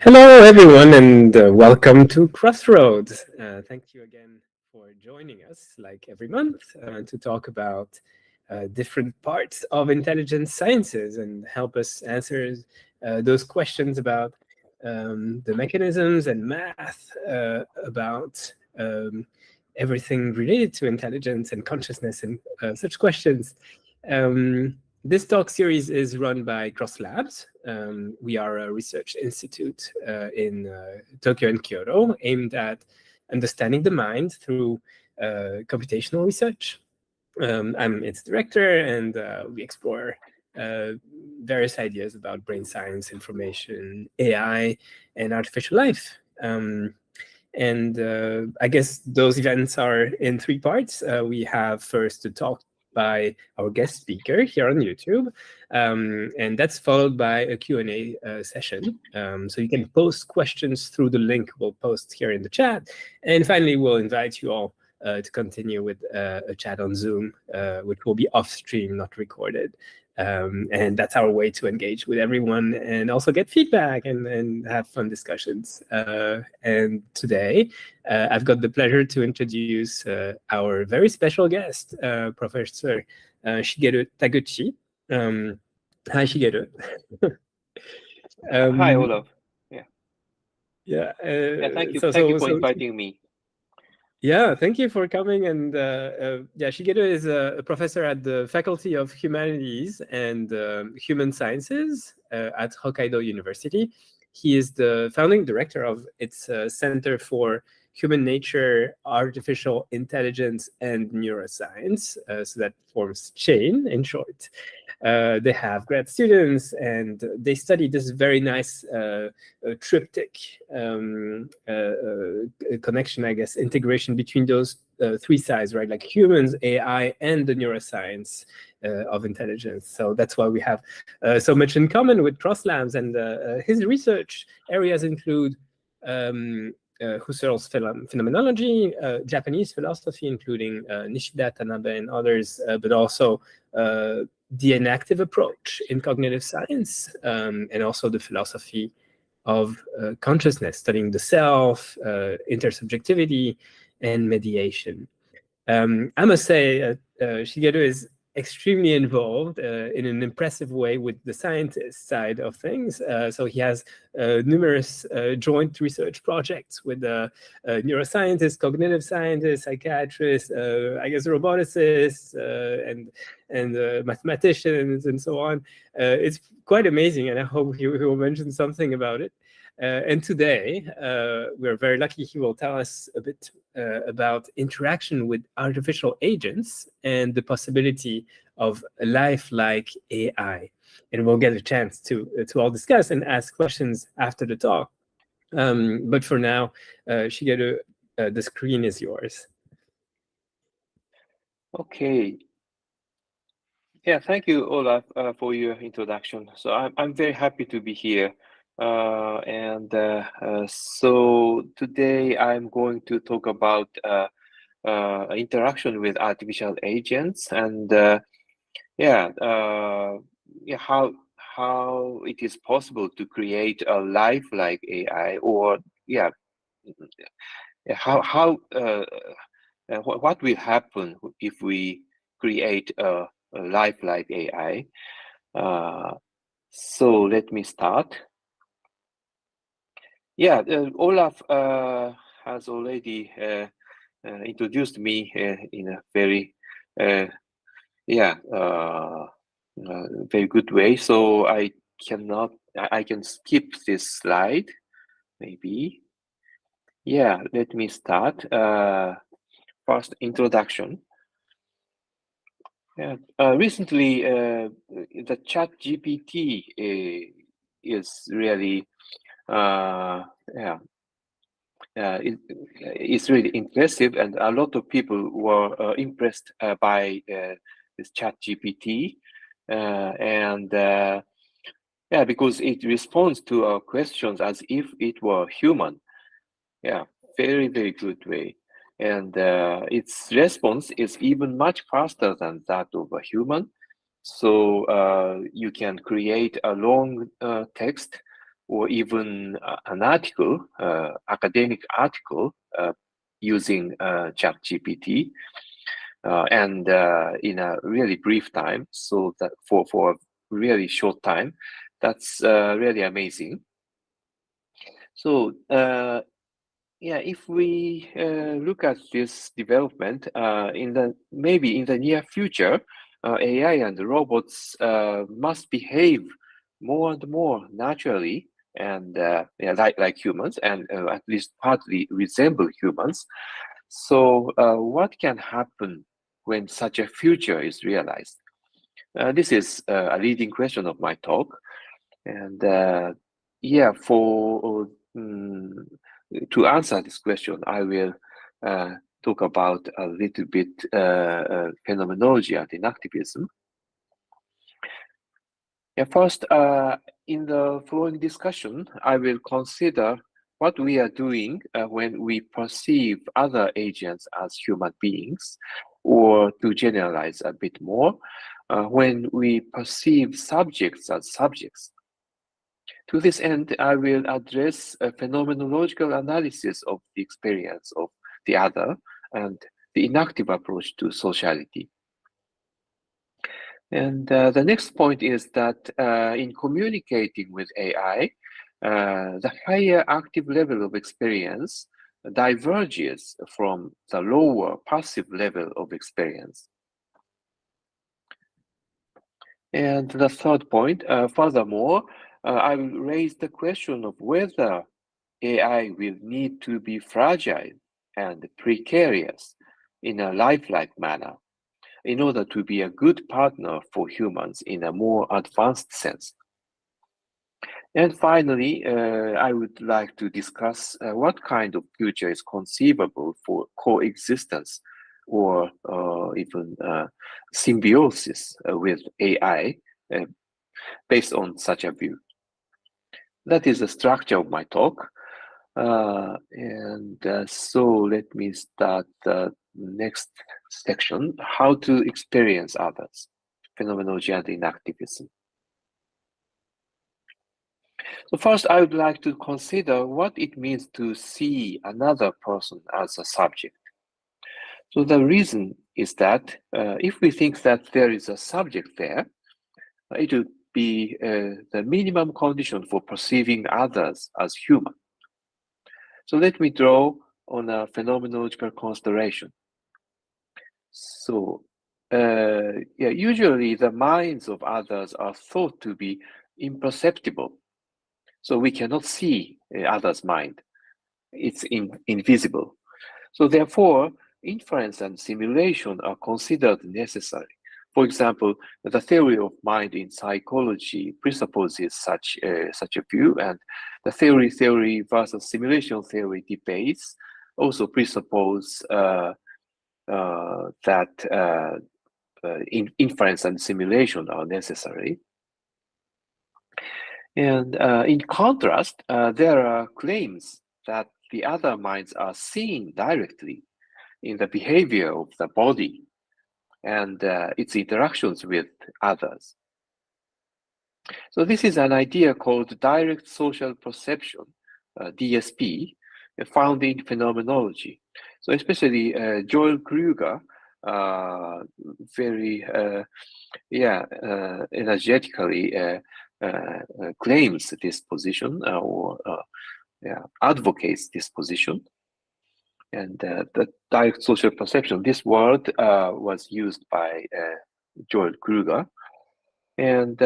Hello, everyone, and welcome to Crossroads. Thank you again for joining us, like every month, to talk about different parts of intelligence sciences and help us answer those questions about the mechanisms and math about everything related to intelligence and consciousness and such questions. This talk series is run by Cross Labs. We are a research institute in Tokyo and Kyoto aimed at understanding the mind through computational research. I'm its director, and we explore various ideas about brain science, information, AI, and artificial life. And I guess those events are in three parts. We have first to talk by our guest speaker here on YouTube, and that's followed by a Q&A session. So you can post questions through the link we'll post here in the chat. And finally, we'll invite you all to continue with a chat on Zoom, which will be off stream, not recorded. And that's our way to engage with everyone and also get feedback and have fun discussions. And today, I've got the pleasure to introduce our very special guest, Professor Shigeru Taguchi. Hi, Shigeru. Hi, Olaf. Yeah, Yeah. yeah. Thank you. So, Thank you so, for so, inviting me. Yeah, thank you for coming. And yeah, Shigeru is a professor at the Faculty of Humanities and Human Sciences at Hokkaido University. He is the founding director of its Center for Human Nature, Artificial Intelligence, and Neuroscience. So that forms CHAIN in short. They have grad students, and they study this very nice triptych connection, I guess, integration between those three sides, right? Like humans, AI, and the neuroscience of intelligence. So that's why we have so much in common with Cross Labs. And his research areas include Husserl's phenomenology, Japanese philosophy, including Nishida, Tanabe, and others, but also the inactive approach in cognitive science, and also the philosophy of consciousness, studying the self, intersubjectivity, and mediation. I must say, Shigeru is extremely involved in an impressive way with the scientist side of things. So he has numerous joint research projects with neuroscientists, cognitive scientists, psychiatrists, I guess roboticists, and mathematicians, and so on. It's quite amazing, and I hope he will mention something about it. And today, we're very lucky he will tell us a bit about interaction with artificial agents and the possibility of lifelike AI. And we'll get a chance to all discuss and ask questions after the talk. But for now, Shigeru, the screen is yours. Okay. Yeah, thank you, Olaf, for your introduction. So I'm very happy to be here. So today I'm going to talk about interaction with artificial agents and yeah, how it is possible to create a lifelike AI, or yeah, how what will happen if we create a lifelike AI. So let me start. Yeah, Olaf has already introduced me in a very very good way. So I can skip this slide, maybe. Yeah, let me start. First, introduction. Yeah, recently, the Chat GPT is really, it's really impressive, and a lot of people were impressed by this Chat GPT, because it responds to our questions as if it were human. Yeah, very, very good way. And its response is even much faster than that of a human. So you can create a long text or even an article, academic article, using ChatGPT, and in a really brief time, so that for a really short time, that's really amazing. So yeah, if we look at this development maybe in the near future, AI and robots must behave more and more naturally and yeah, like humans, and at least partly resemble humans. So what can happen when such a future is realized? This is a leading question of my talk, and yeah, to answer this question, I will talk about a little bit phenomenology and inactivism. Yeah, first, in the following discussion, I will consider what we are doing when we perceive other agents as human beings, or to generalize a bit more, when we perceive subjects as subjects. To this end, I will address a phenomenological analysis of the experience of the other and the inactive approach to sociality. And the next point is that in communicating with AI, the higher active level of experience diverges from the lower passive level of experience. And the third point, furthermore, I will raise the question of whether AI will need to be fragile and precarious in a lifelike manner in order to be a good partner for humans in a more advanced sense. And finally, I would like to discuss what kind of future is conceivable for coexistence or even symbiosis with AI based on such a view. That is the structure of my talk. So let me start the next section, how to experience others, phenomenology and inactivism. So first, I would like to consider what it means to see another person as a subject. So the reason is that if we think that there is a subject there, it would be the minimum condition for perceiving others as human. So let me draw on a phenomenological consideration. So yeah, usually the minds of others are thought to be imperceptible. So we cannot see others' mind. It's invisible. So therefore, inference and simulation are considered necessary. For example, the theory of mind in psychology presupposes such a view, and the theory versus simulation theory debates also presuppose that inference and simulation are necessary. And in contrast, there are claims that the other minds are seen directly in the behavior of the body and its interactions with others. So this is an idea called direct social perception, DSP, found in phenomenology. So especially Joel Kruger very energetically claims this position or advocates this position. And the direct social perception, this word was used by Joel Kruger. And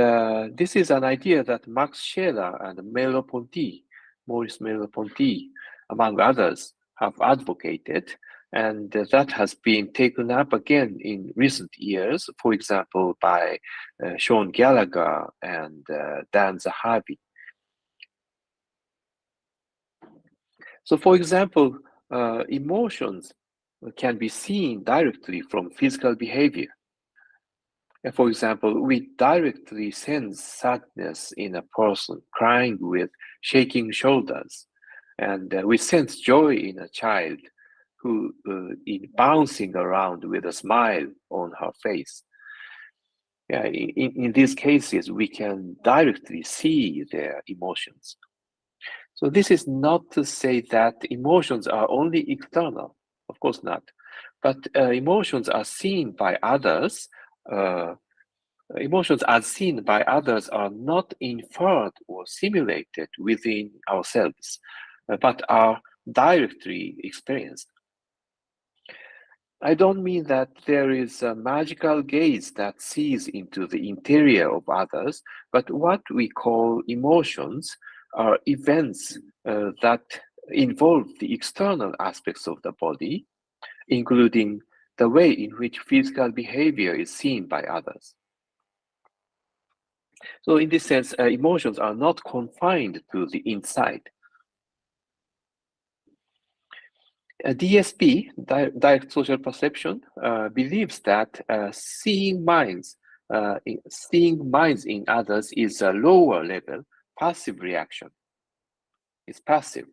this is an idea that Max Scheler and Maurice Merleau-Ponty, among others, have advocated, and that has been taken up again in recent years, for example, by Sean Gallagher and Dan Zahavi. So, for example, emotions can be seen directly from physical behavior. For example, we directly sense sadness in a person crying with shaking shoulders, and we sense joy in a child who is bouncing around with a smile on her face. In these cases, we can directly see their emotions. So this is not to say that emotions are only external, of course not, but emotions are seen by others. Emotions as seen by others are not inferred or simulated within ourselves, but are directly experienced. I don't mean that there is a magical gaze that sees into the interior of others, but what we call emotions are events that involve the external aspects of the body, including the way in which physical behavior is seen by others. So in this sense, emotions are not confined to the inside. DSP, direct social perception, believes that seeing minds in others is a lower level passive reaction. It's passive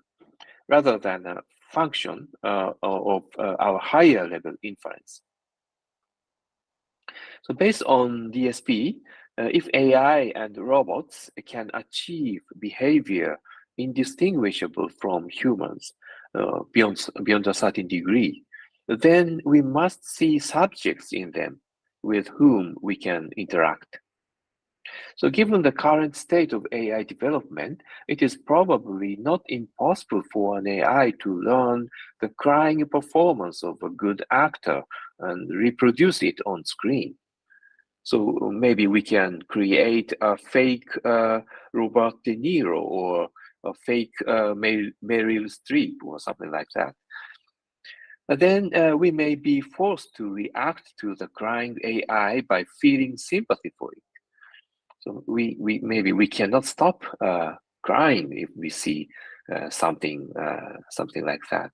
rather than a function of our higher level inference. So based on DSP, if AI and robots can achieve behavior indistinguishable from humans beyond a certain degree, then we must see subjects in them with whom we can interact. So given the current state of AI development, it is probably not impossible for an AI to learn the crying performance of a good actor and reproduce it on screen. So maybe we can create a fake Robert De Niro or a fake Meryl Streep or something like that. But then we may be forced to react to the crying AI by feeling sympathy for it. So maybe we cannot stop crying if we see something like that,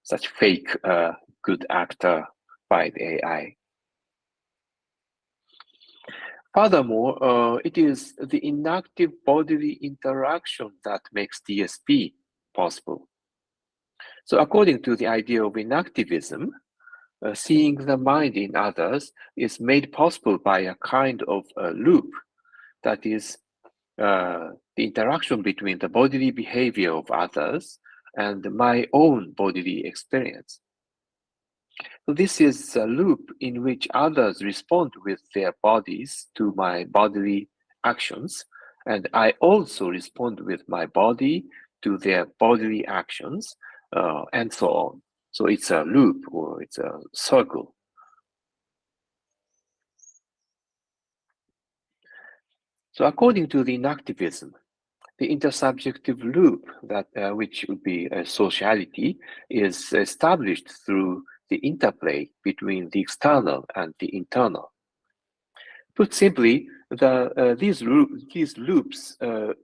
such fake good actor by the AI. Furthermore, it is the inactive bodily interaction that makes DSP possible. So according to the idea of inactivism, seeing the mind in others is made possible by a kind of a loop, that is, the interaction between the bodily behavior of others and my own bodily experience. So this is a loop in which others respond with their bodies to my bodily actions, and I also respond with my body to their bodily actions, and so on. So it's a loop, or it's a circle. So according to the inactivism, the intersubjective loop, that which would be sociality, is established through the interplay between the external and the internal. Put simply, these loops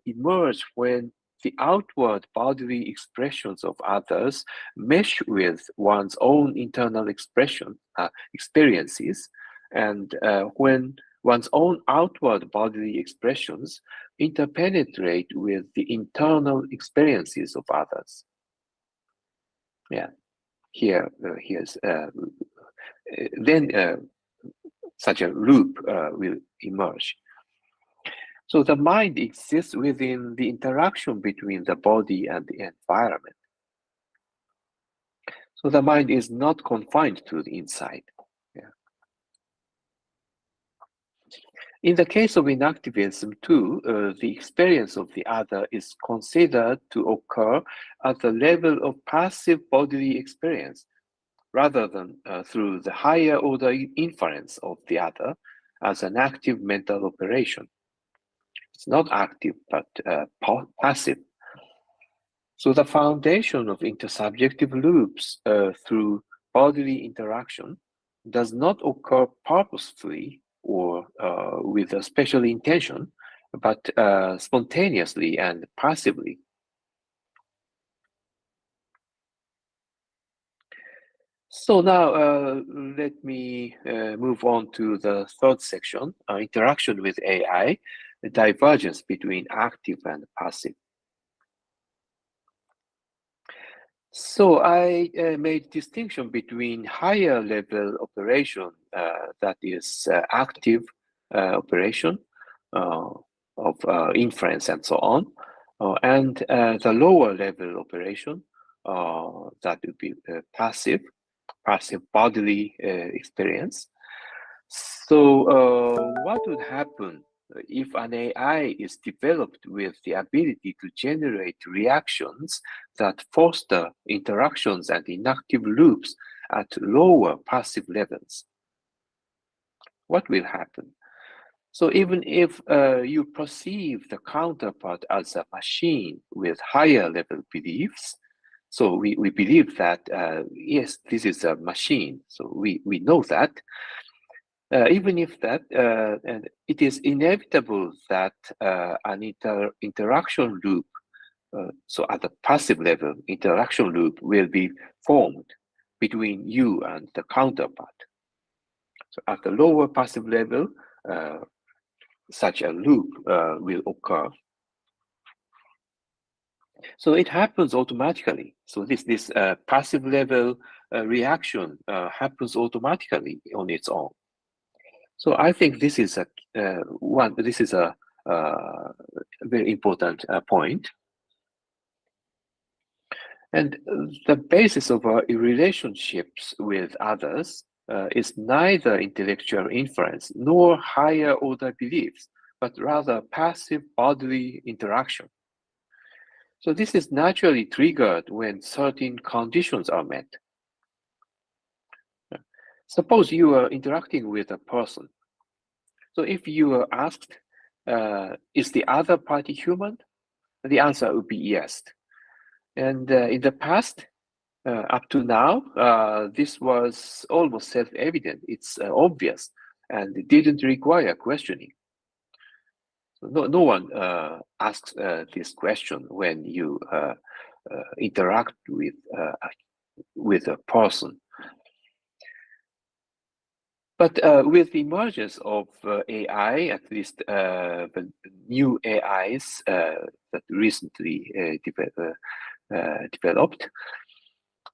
emerge when the outward bodily expressions of others mesh with one's own internal experiences, and when one's own outward bodily expressions interpenetrate with the internal experiences of others. Yeah, then such a loop will emerge. So the mind exists within the interaction between the body and the environment. So the mind is not confined to the inside. Yeah. In the case of inactivism too, the experience of the other is considered to occur at the level of passive bodily experience, rather than through the higher order inference of the other as an active mental operation. It's not active, but passive. So the foundation of intersubjective loops through bodily interaction does not occur purposefully or with a special intention, but spontaneously and passively. So now let me move on to the third section, interaction with AI, the divergence between active and passive. So I made distinction between higher level operation, that is active operation of inference and so on, And the lower level operation, that would be passive bodily experience. So what would happen if an AI is developed with the ability to generate reactions that foster interactions and inactive loops at lower passive levels? What will happen? So even if you perceive the counterpart as a machine with higher level beliefs, so we believe that, yes, this is a machine, so we know that. Even if that, and it is inevitable that an interaction loop, so at the passive level, interaction loop will be formed between you and the counterpart. So at the lower passive level, such a loop will occur. So it happens automatically. So this passive level reaction happens automatically on its own. So I think this is a very important point. And the basis of our relationships with others is neither intellectual inference nor higher order beliefs, but rather passive bodily interaction. So this is naturally triggered when certain conditions are met. Suppose you are interacting with a person. So if you are asked, is the other party human? The answer would be yes. And in the past, up to now, this was almost self-evident. It's obvious, and it didn't require questioning. So no one asks this question when you interact with a person. But with the emergence of AI, at least the new AIs that recently developed,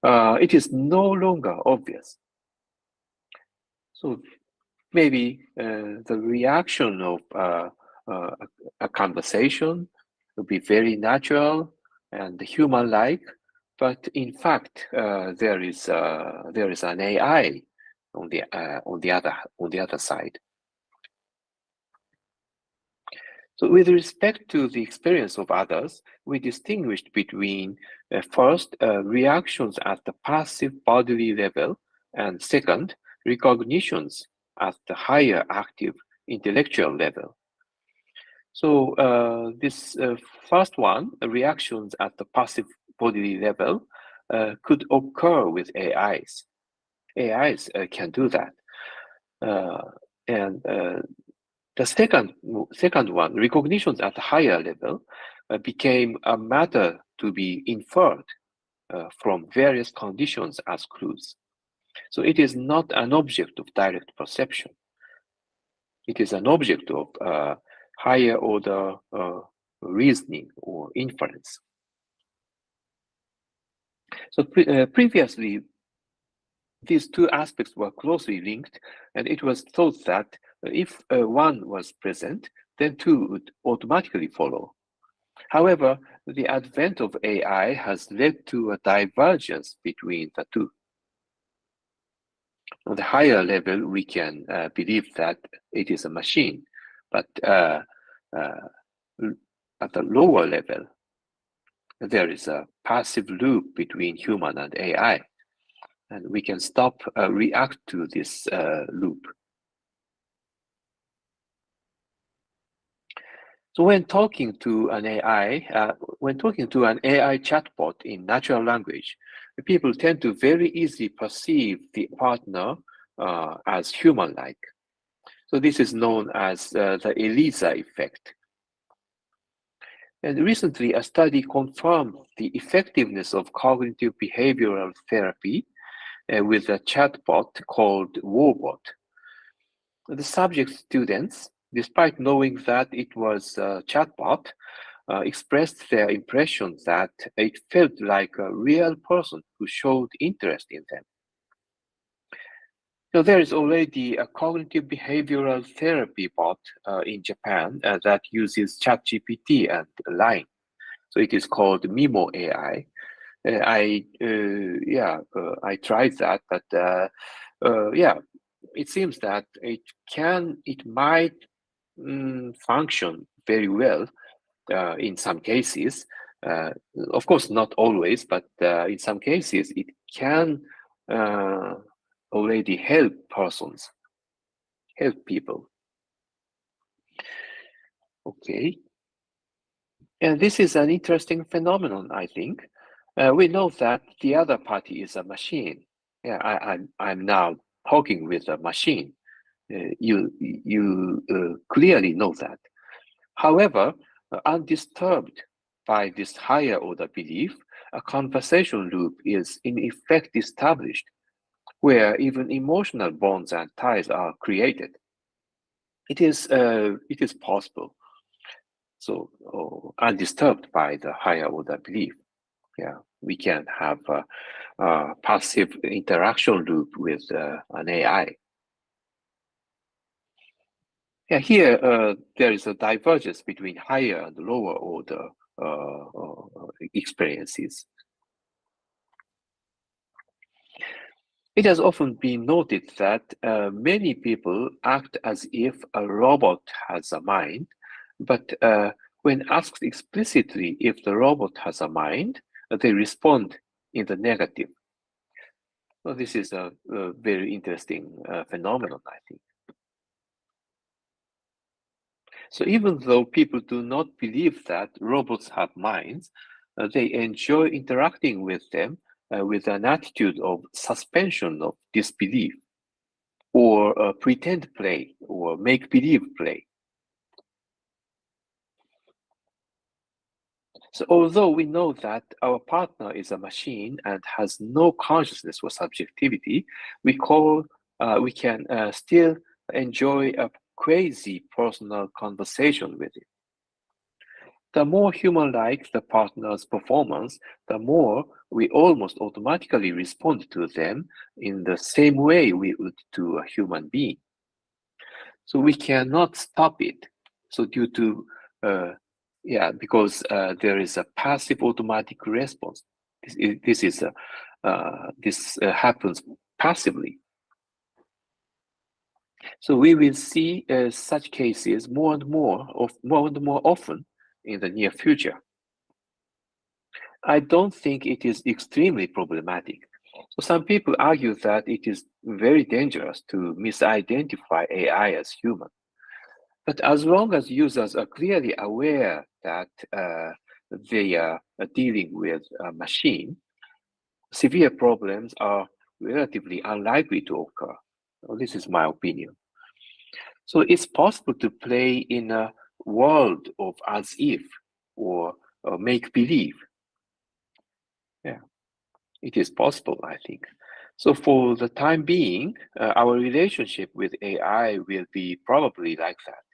it is no longer obvious. So maybe the reaction of a conversation will be very natural and human-like, but in fact, there is an AI on the other side. So with respect to the experience of others, we distinguished between first, reactions at the passive bodily level, and second, recognitions at the higher active intellectual level. So this first one, reactions at the passive bodily level, could occur with AIs. AIs can do that. And the second one, recognitions at a higher level, became a matter to be inferred from various conditions as clues. So it is not an object of direct perception. It is an object of higher order reasoning or inference. So previously, these two aspects were closely linked, and it was thought that if one was present, then two would automatically follow. However, the advent of AI has led to a divergence between the two. On the higher level, we can believe that it is a machine, but at the lower level, there is a passive loop between human and AI, and we can react to this loop. So when talking to an AI chatbot in natural language, people tend to very easily perceive the partner as human-like. So this is known as the Elisa effect. And recently, a study confirmed the effectiveness of cognitive behavioral therapy with a chatbot called Warbot. The subject students, despite knowing that it was a chatbot, expressed their impression that it felt like a real person who showed interest in them. So there is already a cognitive behavioral therapy bot in Japan that uses ChatGPT and Line. So it is called Mimo AI. I tried that, but it seems that it might function very well in some cases. Of course, not always, but in some cases, it can already help people. Okay. And this is an interesting phenomenon, I think. We know that the other party is a machine. Yeah, I'm now talking with a machine. You clearly know that. However, undisturbed by this higher order belief, a conversation loop is in effect established, where even emotional bonds and ties are created. It is possible. So, undisturbed by the higher order belief, yeah, we can have a passive interaction loop with an AI. Yeah, here there is a divergence between higher and lower order experiences. It has often been noted that many people act as if a robot has a mind, but when asked explicitly if the robot has a mind, they respond in the negative. Well, this is a very interesting phenomenon, I think. So even though people do not believe that robots have minds, they enjoy interacting with them with an attitude of suspension of disbelief, or pretend play, or make-believe play. So although we know that our partner is a machine and has no consciousness or subjectivity, we can still enjoy a crazy personal conversation with it. The more human-like the partner's performance, the more we almost automatically respond to them in the same way we would to a human being. So we cannot stop it. So due to, because there is a passive automatic response. This happens passively. So we will see such cases more and more often in the near future. I don't think it is extremely problematic. So some people argue that it is very dangerous to misidentify AI as human. But as long as users are clearly aware that they are dealing with a machine, severe problems are relatively unlikely to occur. Well, this is my opinion. So it's possible to play in a world of as if or make believe. Yeah, it is possible, I think. So for the time being, our relationship with AI will be probably like that.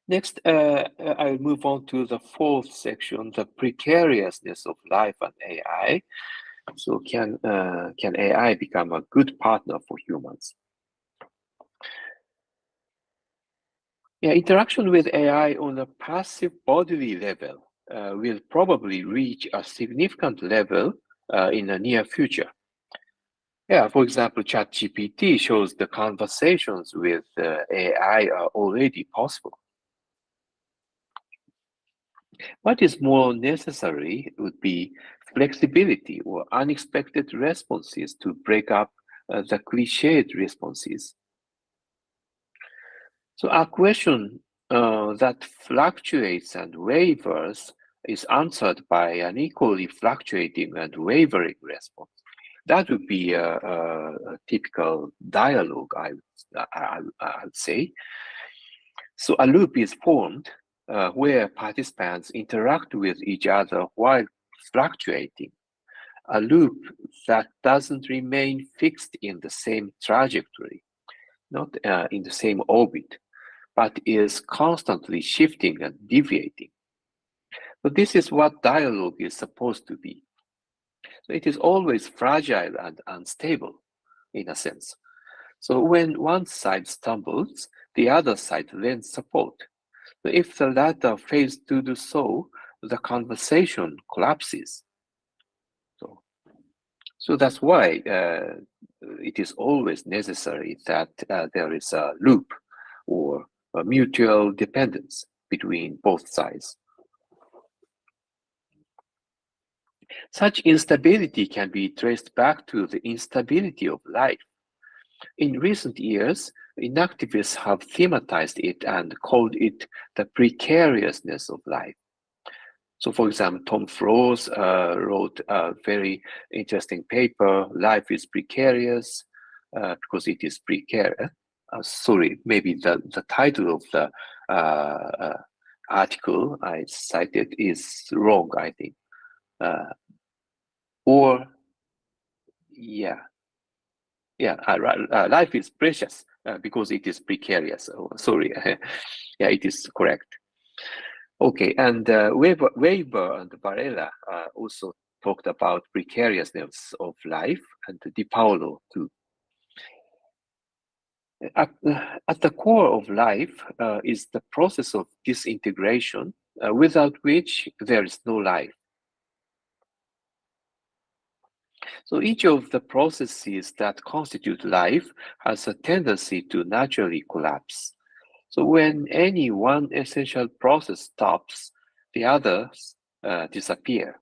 Next, I'll move on to the fourth section, the precariousness of life and AI. So can AI become a good partner for humans? Yeah, interaction with AI on a passive bodily level will probably reach a significant level in the near future. Yeah, for example, ChatGPT shows the conversations with AI are already possible. What is more necessary would be flexibility or unexpected responses to break up the cliched responses. So a question that fluctuates and wavers is answered by an equally fluctuating and wavering response. That would be a typical dialogue, I would say. So a loop is formed where participants interact with each other while fluctuating. A loop that doesn't remain fixed in the same trajectory, not in the same orbit, but is constantly shifting and deviating. So this is what dialogue is supposed to be. So it is always fragile and unstable, in a sense. So when one side stumbles, the other side lends support. If the latter fails to do so, the conversation collapses. So that's why it is always necessary that there is a loop or a mutual dependence between both sides. Such instability can be traced back to the instability of life. In recent years, inactivists have thematized it and called it the precariousness of life. So, for example, Tom Froese wrote a very interesting paper, Life is Precarious, because it is precarious. Sorry, maybe the title of the article I cited is wrong, I think. Life is precious because it is precarious. Oh, sorry, yeah, it is correct. Okay, and Weber and Varela also talked about precariousness of life, and Di Paolo too. At the core of life is the process of disintegration, without which there is no life. So each of the processes that constitute life has a tendency to naturally collapse. So when any one essential process stops, the others disappear.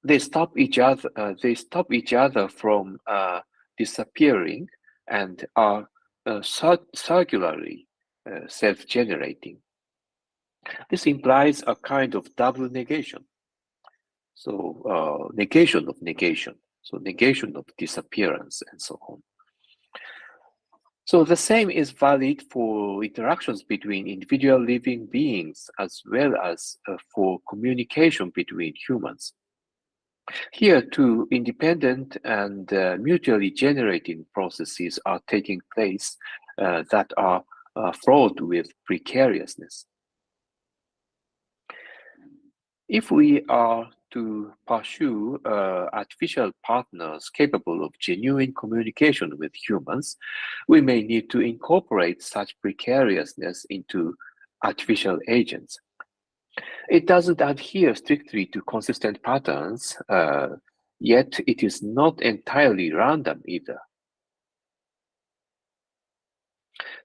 They stop each other. From disappearing and are circularly self-generating. This implies a kind of double negation. So negation of negation. So negation of disappearance and so on. So the same is valid for interactions between individual living beings as well as for communication between humans. Here too, independent and mutually generating processes are taking place that are fraught with precariousness. If we are to pursue artificial partners capable of genuine communication with humans, we may need to incorporate such precariousness into artificial agents. It doesn't adhere strictly to consistent patterns, yet it is not entirely random either.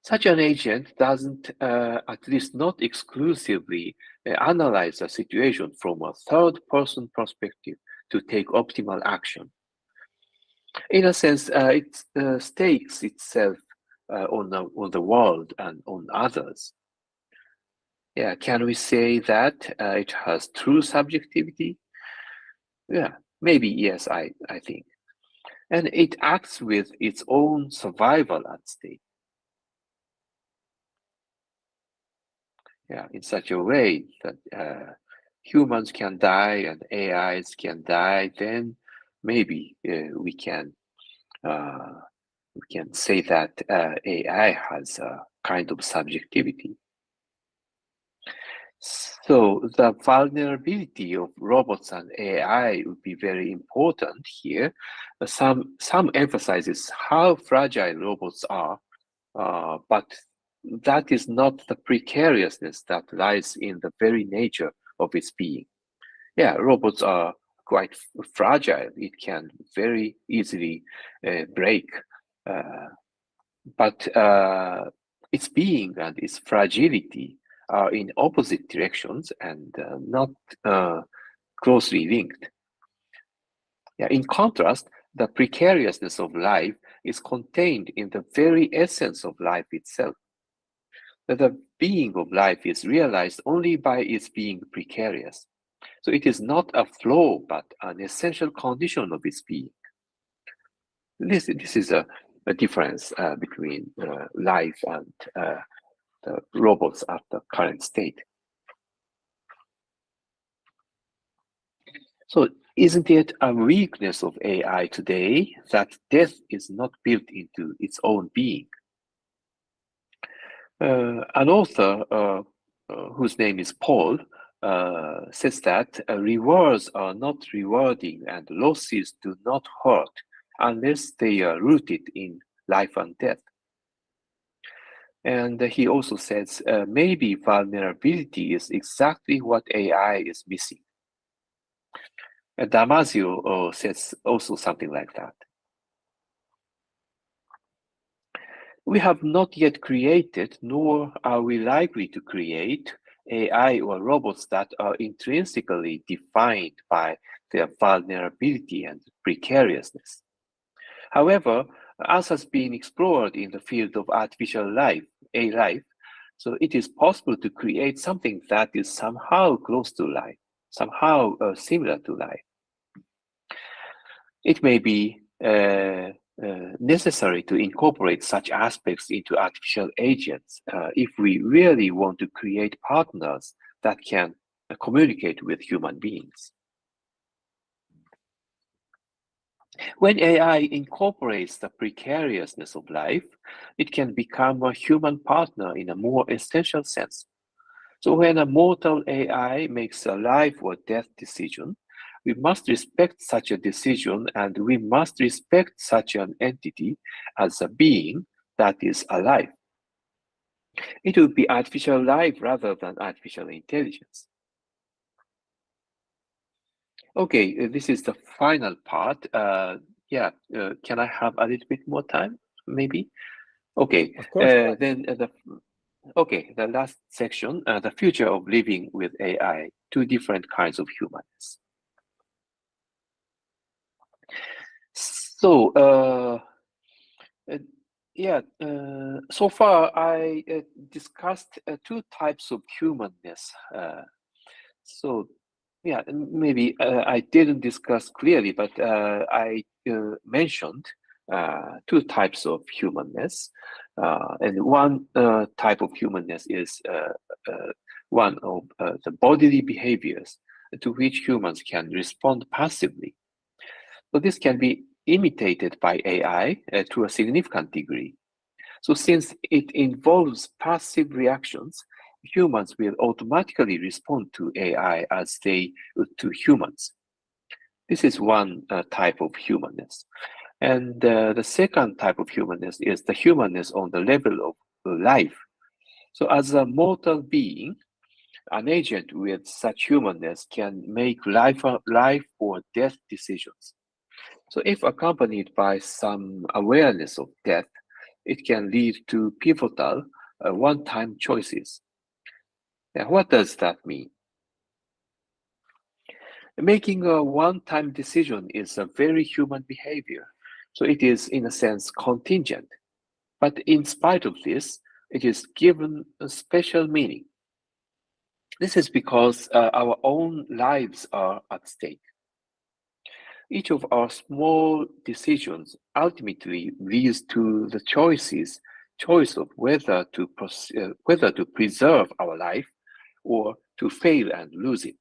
Such an agent doesn't, at least not exclusively, analyze a situation from a third-person perspective to take optimal action. In a sense, it stakes itself on the world and on others. Yeah, can we say that it has true subjectivity? Yeah, maybe yes, I think. And it acts with its own survival at stake. Yeah, in such a way that humans can die and AIs can die, then maybe we can say that AI has a kind of subjectivity. So the vulnerability of robots and AI would be very important here. Some emphasizes how fragile robots are, but that is not the precariousness that lies in the very nature of its being. Yeah, robots are quite fragile. It can very easily break, but its being and its fragility are in opposite directions and not closely linked. Yeah, in contrast, the precariousness of life is contained in the very essence of life itself. That the being of life is realized only by its being precarious. So it is not a flaw, but an essential condition of its being. This is a difference between life and the robots at the current state. So isn't it a weakness of AI today that death is not built into its own being? An author whose name is Paul says that rewards are not rewarding and losses do not hurt unless they are rooted in life and death. And he also says maybe vulnerability is exactly what AI is missing. Damasio says also something like that. We have not yet created, nor are we likely to create, AI or robots that are intrinsically defined by their vulnerability and precariousness. However, as has been explored in the field of artificial life, life, so it is possible to create something that is somehow close to life, somehow similar to life. It may be necessary to incorporate such aspects into artificial agents if we really want to create partners that can communicate with human beings. When AI incorporates the precariousness of life, it can become a human partner in a more essential sense. So when a mortal AI makes a life or death decision, we must respect such a decision, and we must respect such an entity as a being that is alive. It would be artificial life rather than artificial intelligence. Okay, this is the final part. Can I have a little bit more time, maybe? Okay, Of course. the last section, the future of living with AI, two different kinds of humanness. So, so far I discussed two types of humanness. Maybe I didn't discuss clearly, but I mentioned two types of humanness. And one type of humanness is one of the bodily behaviors to which humans can respond passively. So this can be imitated by AI to a significant degree. So since it involves passive reactions, humans will automatically respond to AI as they would to humans. This is one type of humanness. And the second type of humanness is the humanness on the level of life. So as a mortal being, an agent with such humanness can make life or death decisions. So if accompanied by some awareness of death, it can lead to pivotal one-time choices. Now, what does that mean? Making a one-time decision is a very human behavior. So it is, in a sense, contingent. But in spite of this, it is given a special meaning. This is because our own lives are at stake. Each of our small decisions ultimately leads to the choice of whether to preserve our life or to fail and lose it.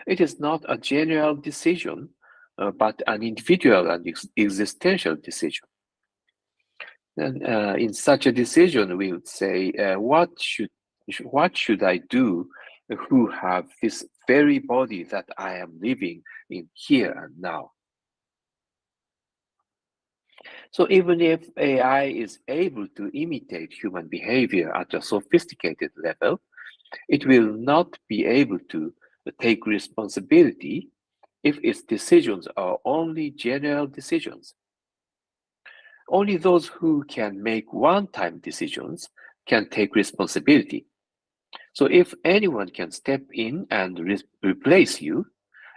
It is not a general decision, but an individual and existential decision. And in such a decision, we would say, what should I do who have this very body that I am living in here and now? So even if AI is able to imitate human behavior at a sophisticated level, it will not be able to take responsibility if its decisions are only general decisions. Only those who can make one-time decisions can take responsibility. So if anyone can step in and replace you,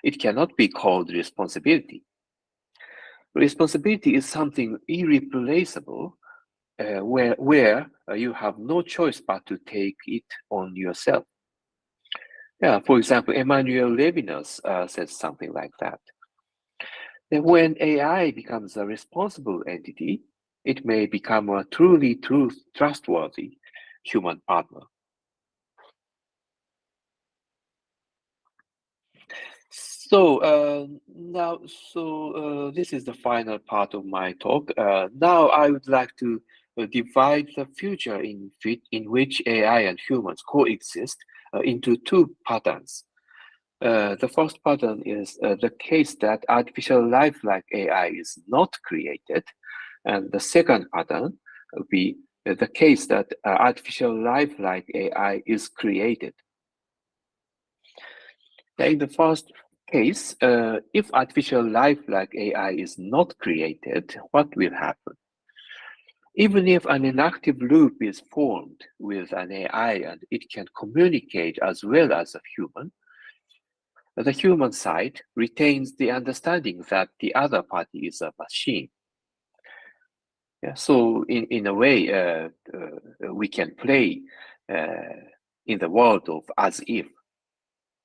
it cannot be called responsibility. Responsibility is something irreplaceable, where you have no choice but to take it on yourself. Yeah, for example, Emmanuel Levinas says something like that. That when AI becomes a responsible entity, it may become a truly trustworthy human partner. So this is the final part of my talk. Now I would like to divide the future in which AI and humans coexist into two patterns. The first pattern is the case that artificial lifelike AI is not created, and the second pattern would be the case that artificial lifelike AI is created. In the first case, if artificial lifelike AI is not created, what will happen? Even if an inactive loop is formed with an AI and it can communicate as well as a human, the human side retains the understanding that the other party is a machine. Yeah, so in a way, we can play in the world of as if.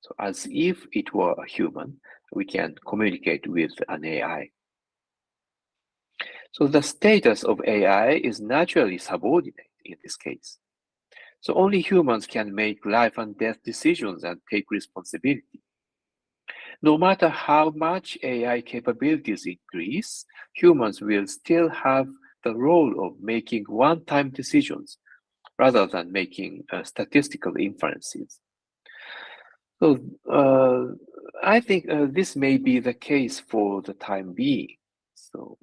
So as if it were a human, we can communicate with an AI. So the status of AI is naturally subordinate in this case. So only humans can make life and death decisions and take responsibility. No matter how much AI capabilities increase, humans will still have the role of making one-time decisions rather than making statistical inferences. So I think this may be the case for the time being. So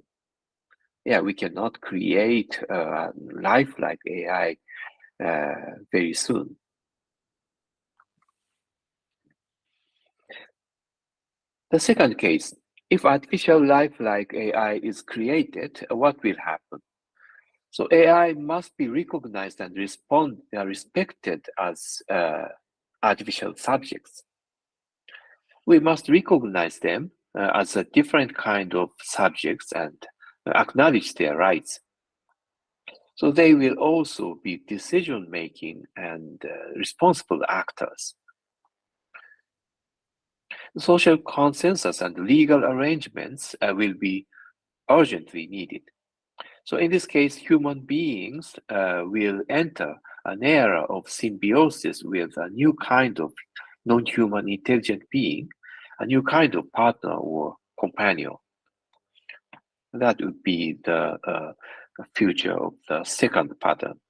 yeah, we cannot create a lifelike AI very soon. The second case, if artificial lifelike AI is created, what will happen? So AI must be recognized and respected as artificial subjects. We must recognize them as a different kind of subjects and acknowledge their rights. So they will also be decision-making and responsible actors. Social consensus and legal arrangements will be urgently needed. So in this case, human beings will enter an era of symbiosis with a new kind of non-human intelligent being, a new kind of partner or companion. That would be the future of the second pattern.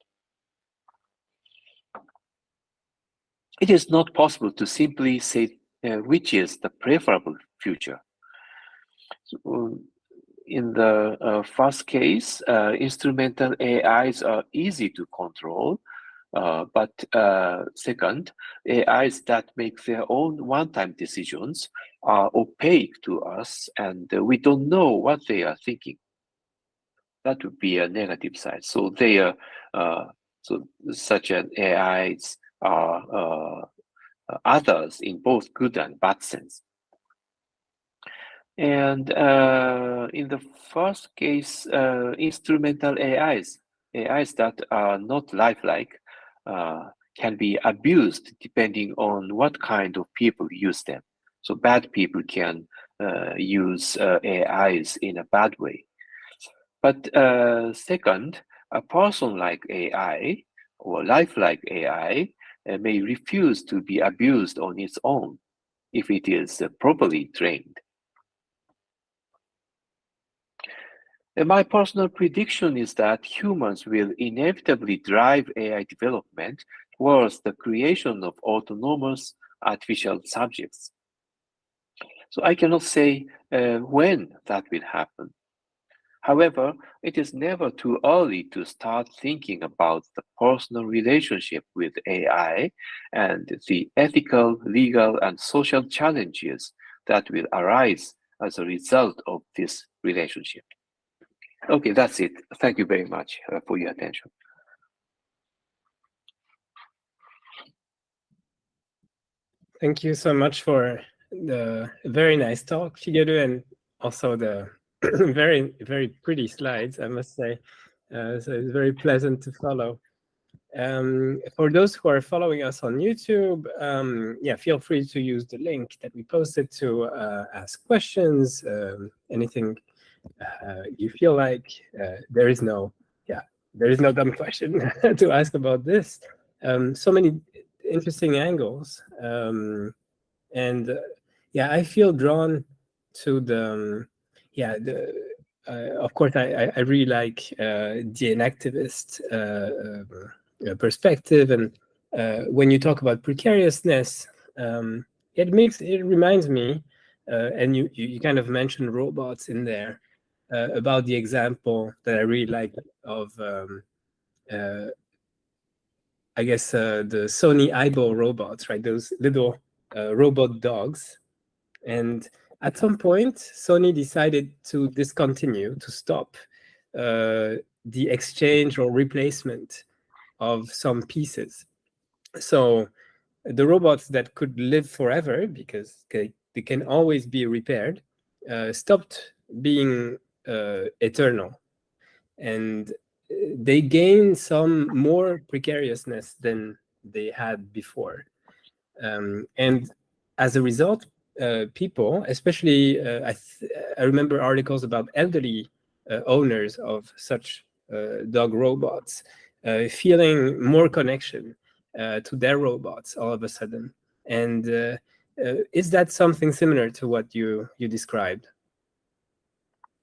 It is not possible to simply say which is the preferable future. So, in the first case, instrumental AIs are easy to control, but second, AIs that make their own one-time decisions are opaque to us, and we don't know what they are thinking. That would be a negative side. So they are such an AIs are others in both good and bad sense. And in the first case, instrumental AIs that are not lifelike, can be abused depending on what kind of people use them. So bad people can use AIs in a bad way. But second, a person-like AI or lifelike AI may refuse to be abused on its own if it is properly trained. And my personal prediction is that humans will inevitably drive AI development towards the creation of autonomous artificial subjects. So I cannot say when that will happen. However, it is never too early to start thinking about the personal relationship with AI and the ethical, legal, and social challenges that will arise as a result of this relationship. Okay, that's it. Thank you very much for your attention. Thank you so much for the very nice talk, Shigeru, and also the very, very pretty slides, I must say. So it's very pleasant to follow. For those who are following us on YouTube, yeah, feel free to use the link that we posted to ask questions, anything you feel like. There is no dumb question to ask about this. So many interesting angles, and yeah, I feel drawn to the of course I really like the inactivist perspective, and when you talk about precariousness, it reminds me, and you kind of mentioned robots in there, about the example that I really like of I guess the Sony eyeball robots, right? Those little robot dogs. And at some point, Sony decided to discontinue, to stop the exchange or replacement of some pieces. So the robots that could live forever, because they can always be repaired, stopped being eternal. And they gain some more precariousness than they had before. And as a result, people, especially, I remember articles about elderly owners of such dog robots, feeling more connection to their robots all of a sudden. And is that something similar to what you described?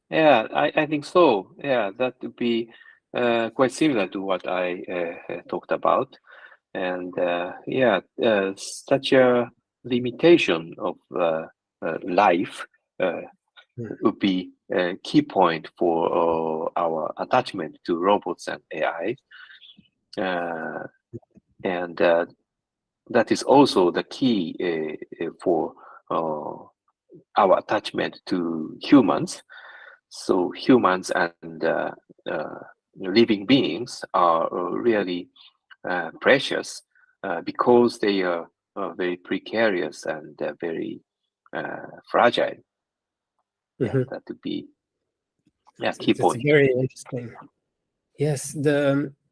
Yeah, I think so. Yeah, that would be quite similar to what I talked about. And yeah, such a limitation of life would be a key point for our attachment to robots and AI. And that is also the key for our attachment to humans. So humans and living beings are really precious because they are very precarious and very fragile. Yeah, that would be key That's point. very interesting. Yes.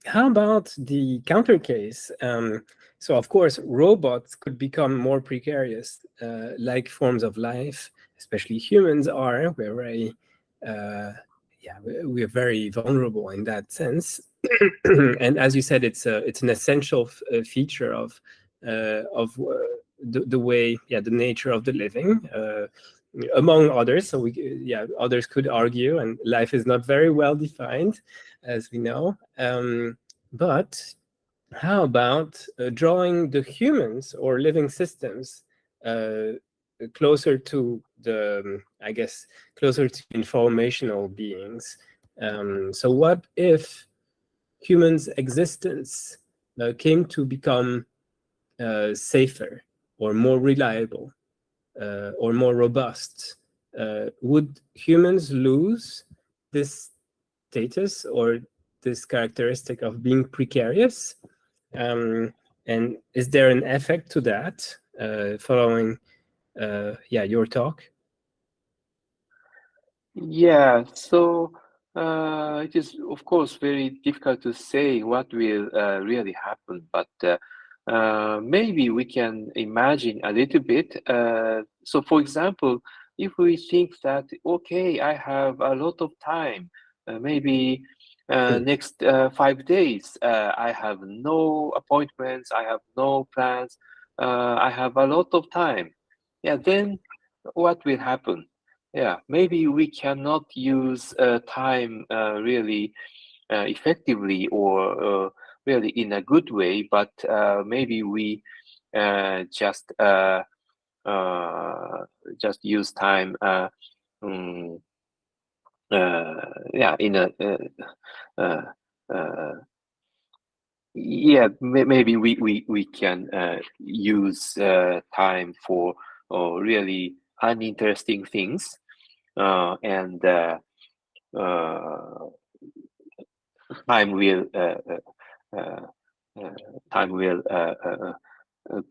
How about the counter case? So of course, robots could become more precarious, like forms of life, especially humans are. We're very, we're very vulnerable in that sense. And as you said, it's an essential feature of the way, the nature of the living. Among others, so others could argue, and life is not very well defined, as we know. But how about drawing the humans or living systems closer to the, I guess, closer to informational beings? So what if humans' existence came to become safer or more reliable or more robust? Would humans lose this status or this characteristic of being precarious? And is there an effect to that following your talk? Yeah, so it is of course very difficult to say what will really happen, but maybe we can imagine a little bit. So for example, if we think that, okay, I have a lot of time, maybe next 5 days, I have no appointments, I have no plans, I have a lot of time. Yeah, then what will happen? Yeah, maybe we cannot use time really effectively or really in a good way, but maybe we just use time in a maybe we can use time for really uninteresting things, and time will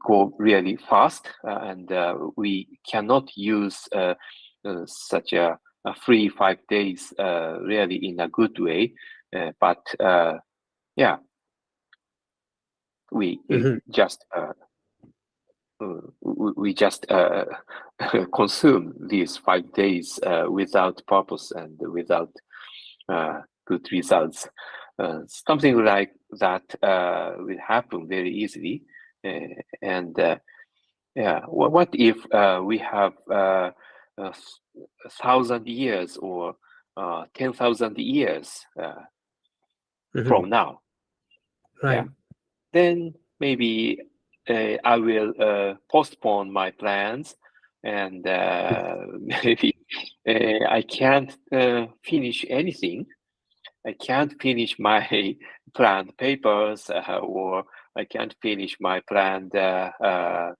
go really fast, and we cannot use such a free 5 days really in a good way, but yeah, we just consume these 5 days without purpose and without good results. Something like that will happen very easily. And what if we have 1,000 years or 10,000 years from now? Right. Yeah, then maybe I will postpone my plans, and maybe I can't finish anything. I can't finish my planned papers, or I can't finish my planned travels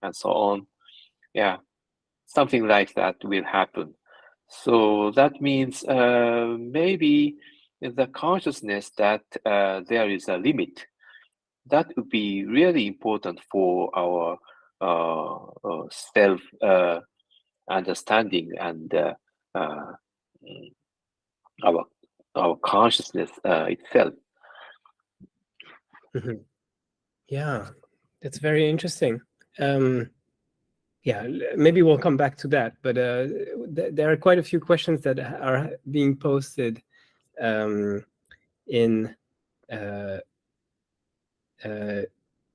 and so on. Yeah, something like that will happen. So that means maybe the consciousness that there is a limit, that would be really important for our self understanding and our consciousness itself. Yeah, that's very interesting. Yeah, maybe we'll come back to that, but there are quite a few questions that are being posted in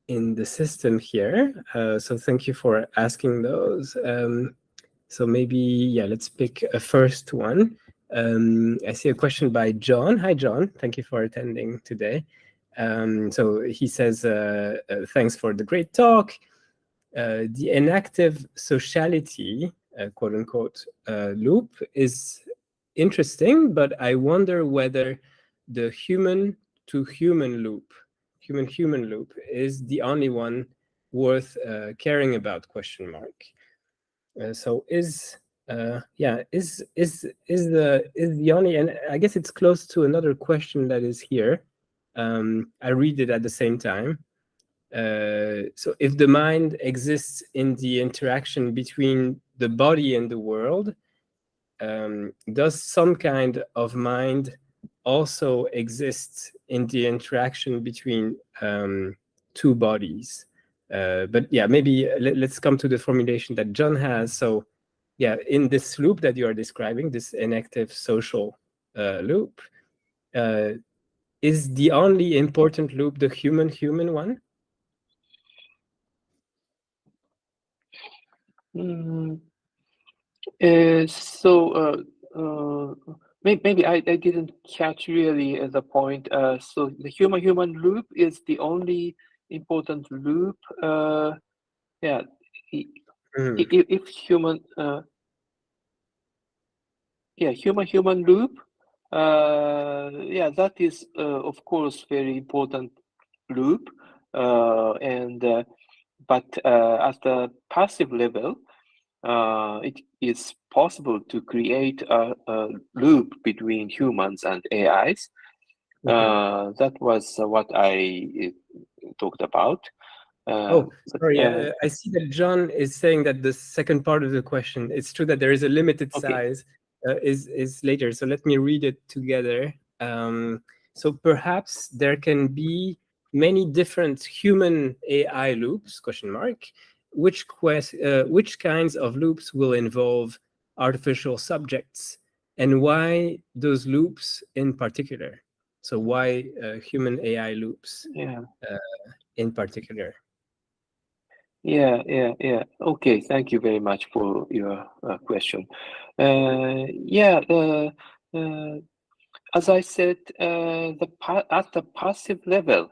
the system here. So thank you for asking those. So maybe, yeah, let's pick a first one. I see a question by John. Hi, John. Thank you for attending today. So he says, thanks for the great talk. The inactive sociality, quote unquote, loop is interesting, but I wonder whether the human to human loop, human loop, is the only one worth caring about, question mark. So is the only, and I guess it's close to another question that is here. I read it at the same time. So if the mind exists in the interaction between the body and the world, does some kind of mind also exist in the interaction between two bodies? But yeah, maybe let's come to the formulation that John has. So yeah, in this loop that you are describing, this inactive social loop, is the only important loop the human one? Maybe I didn't catch really the point. So the human loop is the only important loop. Yeah, if human, human loop. Yeah, that is of course very important loop, but at the passive level, it is possible to create a loop between humans and AIs. That was what I talked about. Sorry. I see that John is saying that the second part of the question, it's true that there is a limited size, is later. So let me read it together. So perhaps there can be many different human AI loops, question mark. Which kinds of loops will involve artificial subjects, and why those loops in particular? So why human AI loops in particular? Yeah. Okay, thank you very much for your question. As I said, at the passive level,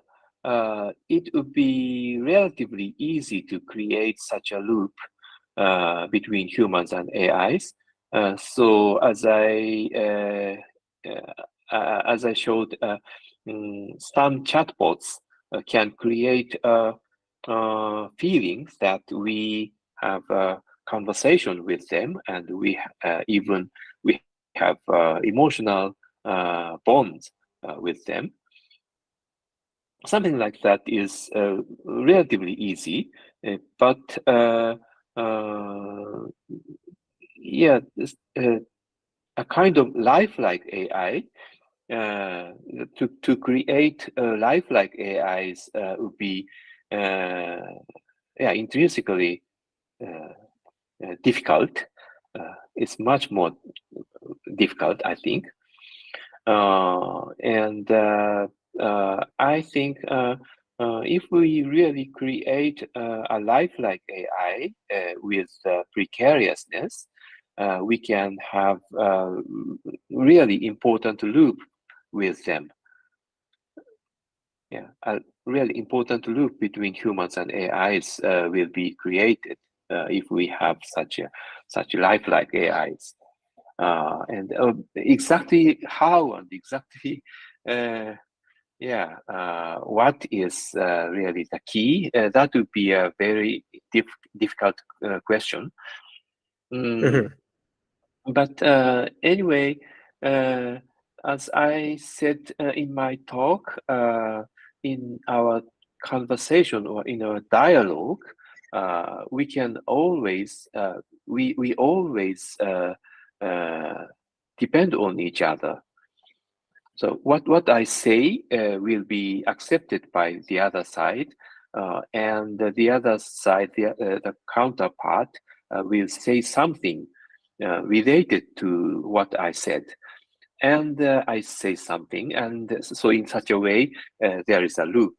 it would be relatively easy to create such a loop between humans and AIs. So as I showed, some chatbots can create feelings that we have a conversation with them, and we have emotional bonds with them. Something like that is relatively easy, but a kind of lifelike AI. To create lifelike AIs would be intrinsically difficult. It's much more difficult, I think. I think if we really create a lifelike AI with precariousness, we can have really important loop with them. Yeah, a really important loop between humans and AIs will be created if we have such lifelike AIs. And exactly how and exactly what is really the key? That would be a very difficult question. But anyway, as I said in my talk, in our conversation or in our dialogue, we can always we always depend on each other. So what I say will be accepted by the other side, and the other side, the counterpart, will say something related to what I said. And I say something, and so in such a way, there is a loop.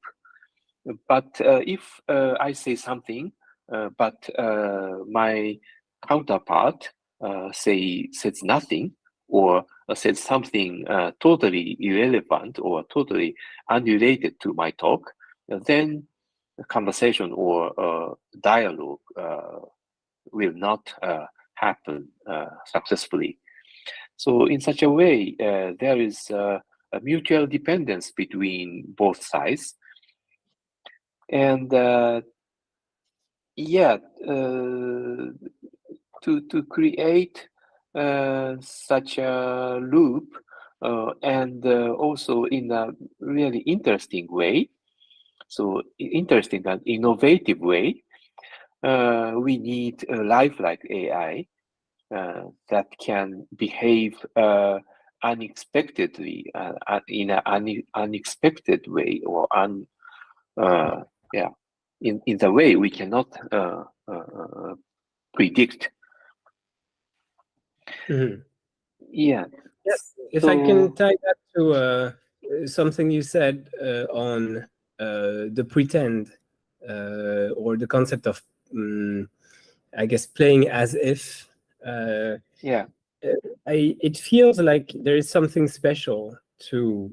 But if I say something, but my counterpart says nothing, or says something totally irrelevant or totally unrelated to my talk, then the conversation or dialogue will not happen successfully. So in such a way, there is a mutual dependence between both sides. And to create such a loop, and also in a really interesting way, so interesting and innovative way, we need a lifelike AI that can behave unexpectedly, in an unexpected way, or in the way we cannot predict. Yeah. Yes, if I can tie that to something you said on the pretend, or the concept of, I guess, playing as if. It feels like there is something special to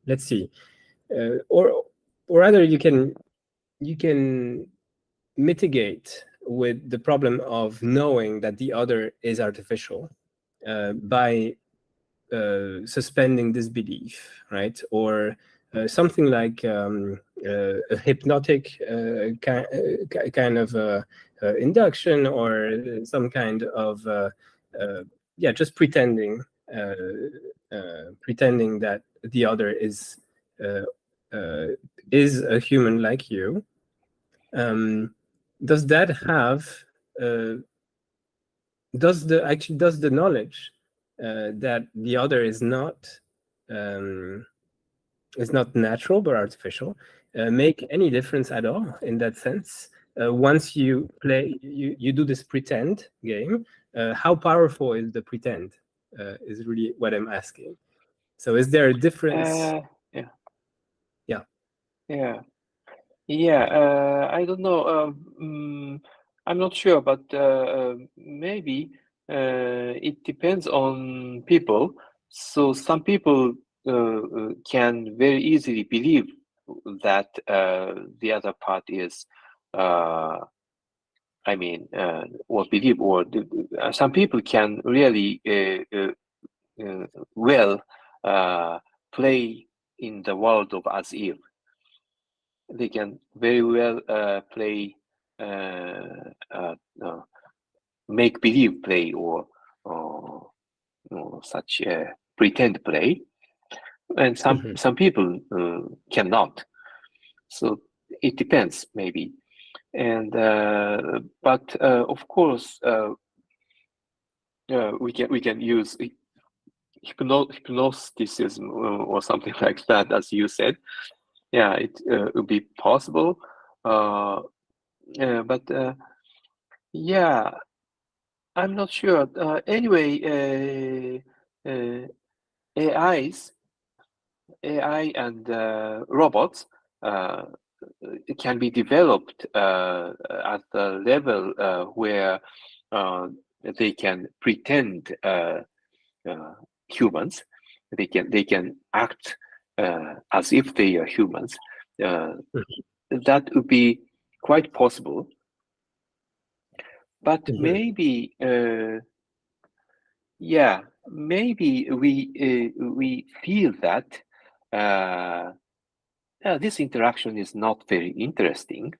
let's see, or rather, you can mitigate with the problem of knowing that the other is artificial by suspending disbelief, right? Or something like a hypnotic kind of induction, or some kind of just pretending that the other is a human like you. Does that have does the knowledge that the other is not natural but artificial make any difference at all in that sense? Once you play, you do this pretend game, how powerful is the pretend? Is really what I'm asking. So is there a difference? I don't know. I'm not sure, but maybe it depends on people. So some people can very easily believe that the other part is, or believe, or some people can really well play in the world of as if. They can very well play make believe play, or such pretend play, and some people cannot. So it depends, maybe. And but of course we can use hypnoticism or something like that, as you said. Yeah, it would be possible, but I'm not sure. Anyway, AI and robots can be developed at the level where they can pretend humans. They can act as if they are humans. That would be quite possible. But maybe, yeah, maybe we feel that this interaction is not very interesting,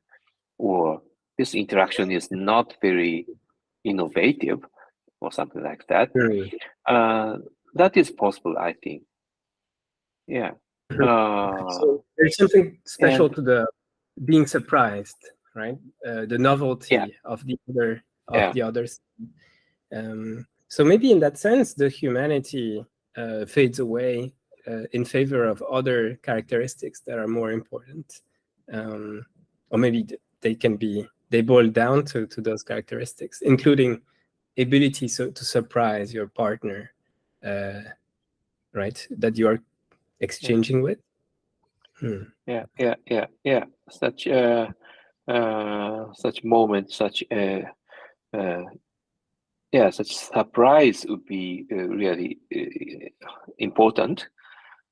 or this interaction is not very innovative, or something like that. That is possible, I think. Yeah. So there's something special to the being surprised, right? The novelty of the others. So maybe in that sense, the humanity fades away in favor of other characteristics that are more important, or maybe they boil down to those characteristics, including ability to surprise your partner, right? That you are exchanging with. Yeah. Such moment, such such surprise would be really important,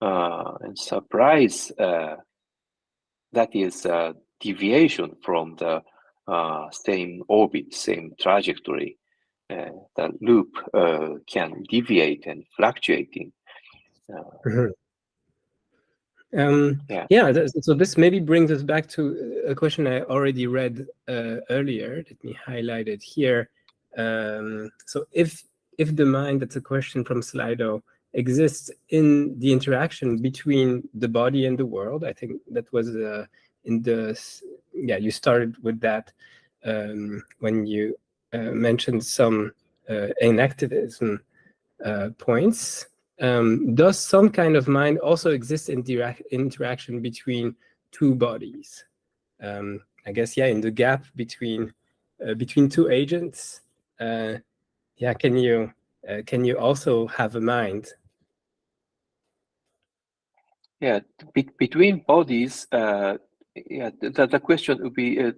and surprise that is a deviation from the same orbit, same trajectory. The loop can deviate and fluctuating. So this maybe brings us back to a question I already read earlier. Let me highlight it here. So if the mind, that's a question from Slido, exists in the interaction between the body and the world, I think that was you started with that when you mentioned some inactivism points. Does some kind of mind also exist in direct interaction between two bodies? I guess, in the gap between two agents. Can you also have a mind? Yeah, between bodies. The question would be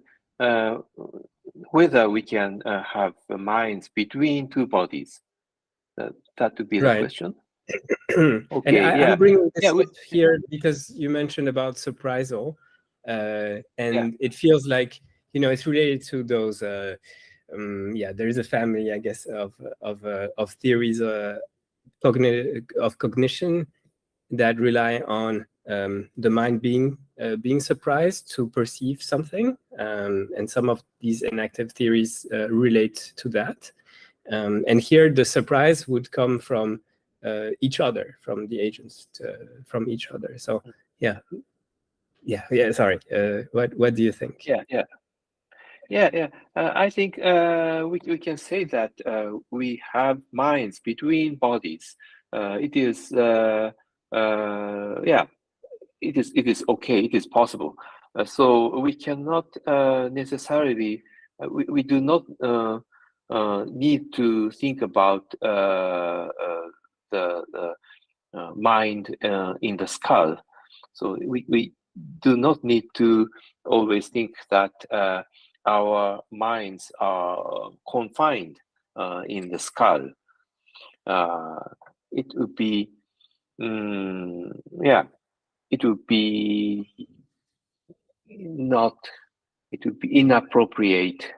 whether we can have minds between two bodies. That would be the question. Okay, and I'm bringing this up here because you mentioned about surprisal, and it feels like it's related to those. There is a family, I guess, of theories of cognition that rely on the mind being surprised to perceive something, and some of these inactive theories relate to that. And here, the surprise would come from each other, from the agents, from each other. So, sorry. What do you think? I think we can say that we have minds between bodies. It is it is okay. It is possible. So we cannot necessarily. We do not need to think about the mind in the skull. So we do not need to always think that our minds are confined in the skull. It would be, it would be inappropriate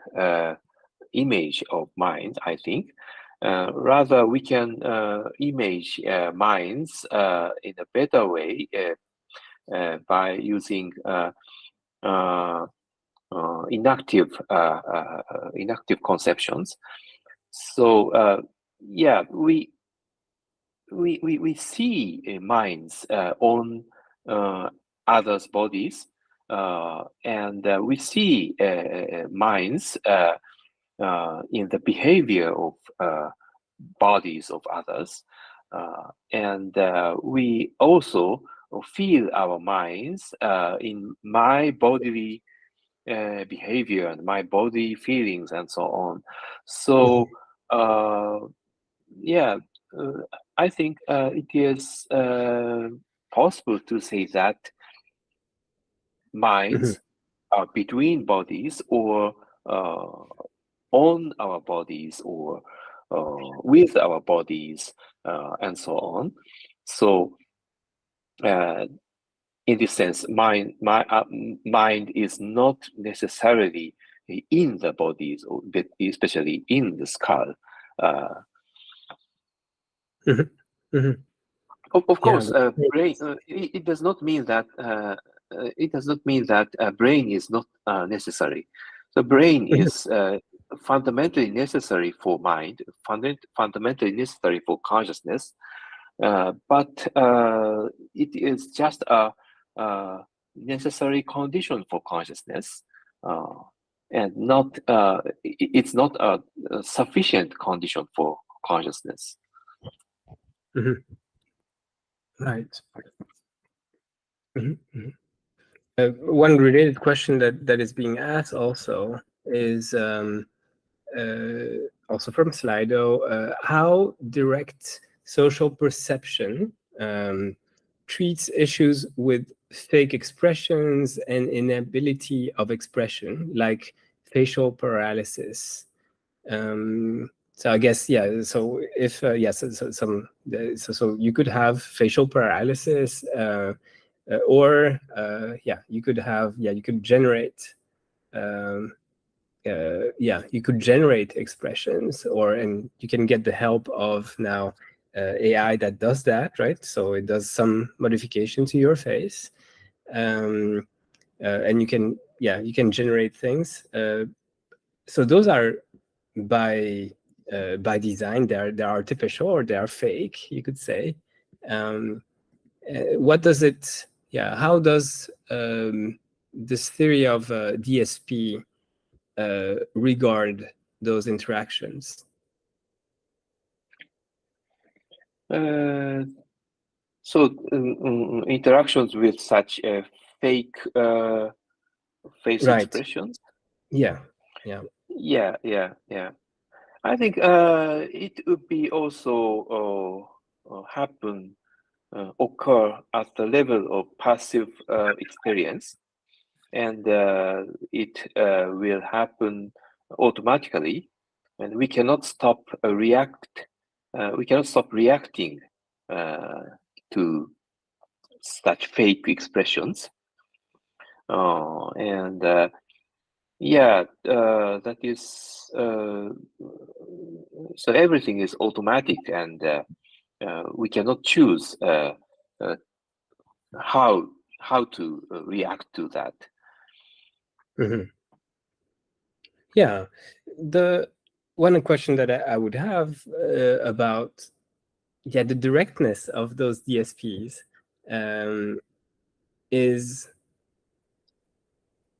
image of mind, I think. Rather, we can image minds in a better way by using inactive conceptions. So we see minds on others' bodies, and we see minds in the behavior of bodies of others, and we also feel our minds in my bodily behavior and my body feelings and so on. So I think it is possible to say that minds are between bodies, or on our bodies, or with our bodies, and so on. So in this sense, mind is not necessarily in the bodies, especially in the skull. Of course, brain. It does not mean that brain is not necessary. The brain is fundamentally necessary for mind, fundamentally necessary for consciousness, but it is just a necessary condition for consciousness, and not it's not a sufficient condition for consciousness. Right. One related question that is being asked also is also from Slido, how direct social perception treats issues with fake expressions and inability of expression, like facial paralysis. So I guess, yeah, so if yes, so you could have facial paralysis, or you could have, you could generate you could generate expressions, and you can get the help of now AI that does that, right? So it does some modification to your face, and you can generate things. So those are by design, they're artificial, or they are fake, you could say. What does it? Yeah, how does this theory of DSP regard those interactions? So interactions with such fake face expressions. Yeah. I think it would be also occur at the level of passive experience, and it will happen automatically, and we cannot stop reacting to such fake expressions, and that is so everything is automatic, and we cannot choose how to react to that. Yeah, the one question that I would have about the directness of those DSPs is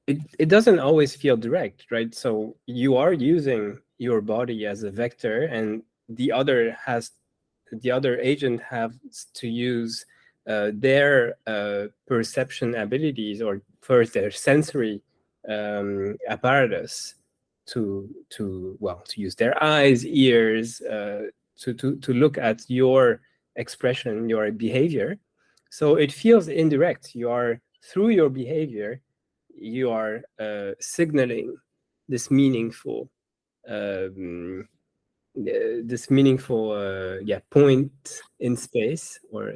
it doesn't always feel direct, right? So you are using your body as a vector, and the other agent has to use their perception abilities, or first their sensory apparatus to use their eyes, ears, to look at your expression, your behavior. So it feels indirect. You are, through your behavior, you are signaling this meaningful point in space, or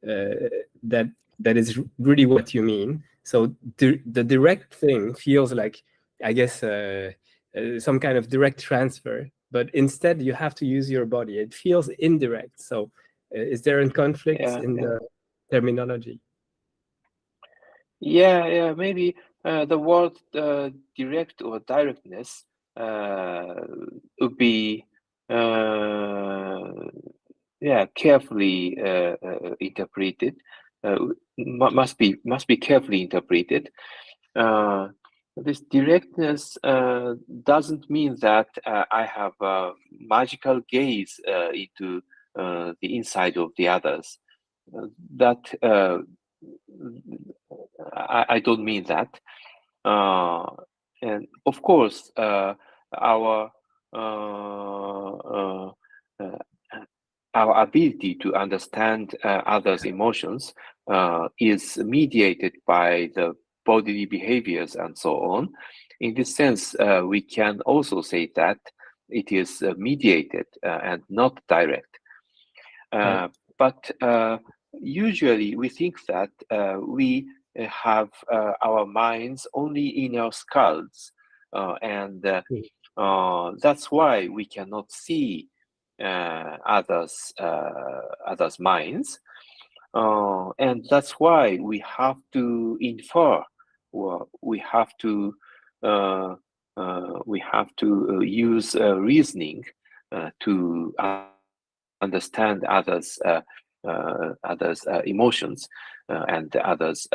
that is really what you mean. So the direct thing feels like, I guess, some kind of direct transfer, but instead you have to use your body. It feels indirect. So is there a conflict in the terminology? Maybe the word direct or directness would be carefully interpreted. Must be carefully interpreted. This directness doesn't mean that I have a magical gaze into the inside of the others. I don't mean that. And of course, our ability to understand others' emotions is mediated by the bodily behaviors and so on. In this sense, we can also say that it is mediated and not direct. But usually we think that we have our minds only in our skulls, and that's why we cannot see others' minds, and that's why we have to infer, or we have to use reasoning to understand others' emotions and others'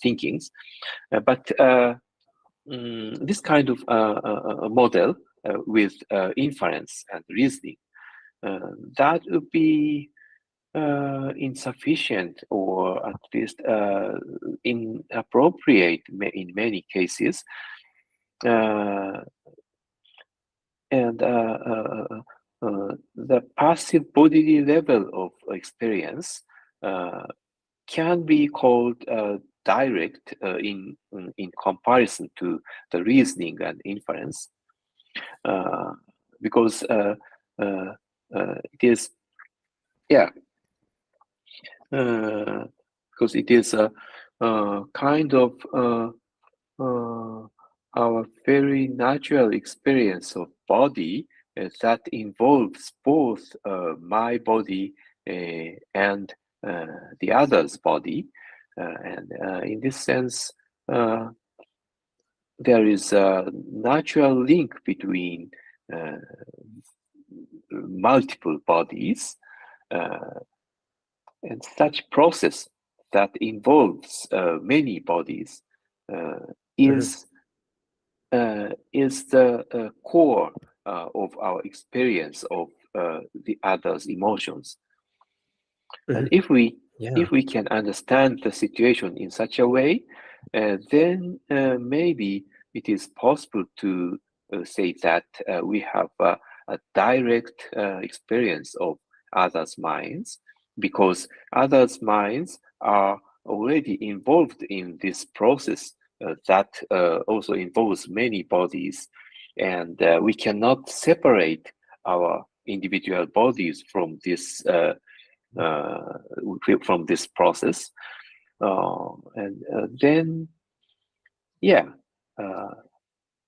thinkings. But this kind of model with inference and reasoning, that would be insufficient, or at least inappropriate in many cases. And the passive bodily level of experience can be called direct in comparison to the reasoning and inference, because it is, because it is a kind of our very natural experience of body that involves both my body and the other's body, and in this sense, there is a natural link between multiple bodies, and such process that involves many bodies is the core of our experience of the other's emotions. And if we can understand the situation in such a way, then maybe it is possible to say that we have a direct experience of others' minds, because others' minds are already involved in this process that also involves many bodies, and we cannot separate our individual bodies from this process, and then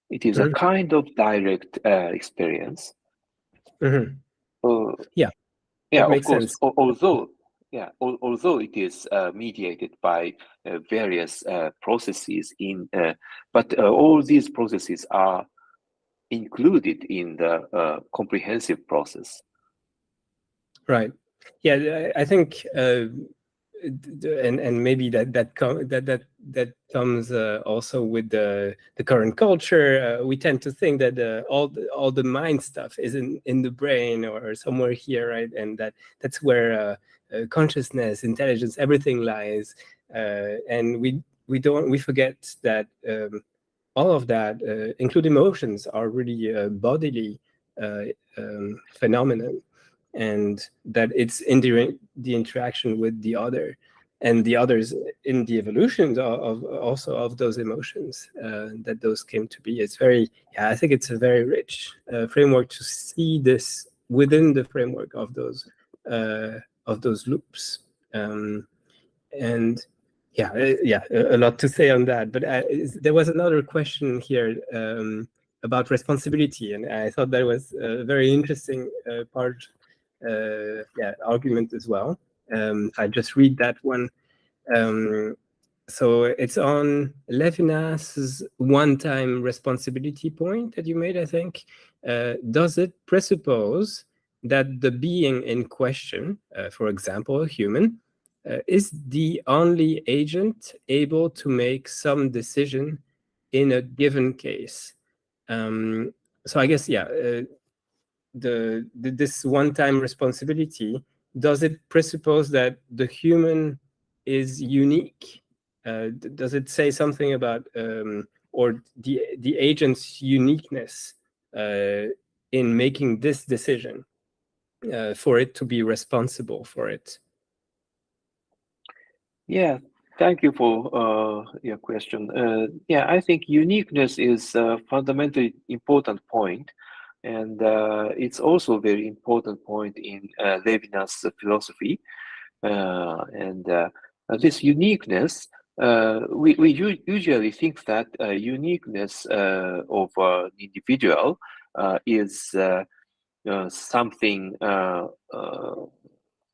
it is a kind of direct experience. That of makes course, sense. although it is mediated by various processes but all these processes are included in the comprehensive process. Right. Yeah, I think, and maybe that comes also with the current culture. We tend to think that all the mind stuff is in the brain or somewhere here, right? And that's where consciousness, intelligence, everything lies. And we forget that all of that, include emotions, are really bodily phenomenon, and that it's in the interaction with the other, and the others in the evolution of also of those emotions, that those came to be. It's very, I think it's a very rich framework to see this within the framework of those loops, and a lot to say on that. But there was another question here about responsibility, and I thought that was a very interesting argument as well. I just read that one. So it's on Levinas's one-time responsibility point that you made, I think. Does it presuppose that the being in question, for example, a human, is the only agent able to make some decision in a given case? So I guess, this one-time responsibility, does it presuppose that the human is unique? Does it say something about or the agent's uniqueness in making this decision for it to be responsible for it? Yeah, thank you for your question. I think uniqueness is a fundamentally important point, and it's also a very important point in Levinas' philosophy. And this uniqueness we usually think that uniqueness of an individual is something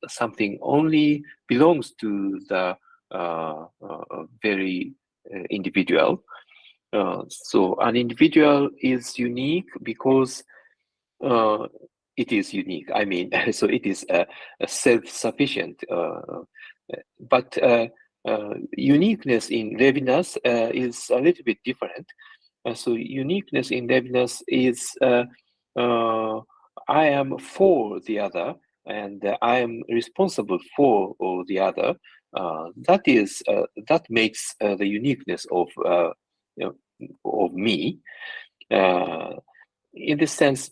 something only belongs to the very individual. So an individual is unique because it is unique. I mean, so it is self-sufficient. But uniqueness in Levinas is a little bit different. So uniqueness in Levinas is I am for the other, and I am responsible for the other. That makes the uniqueness of of me. In this sense,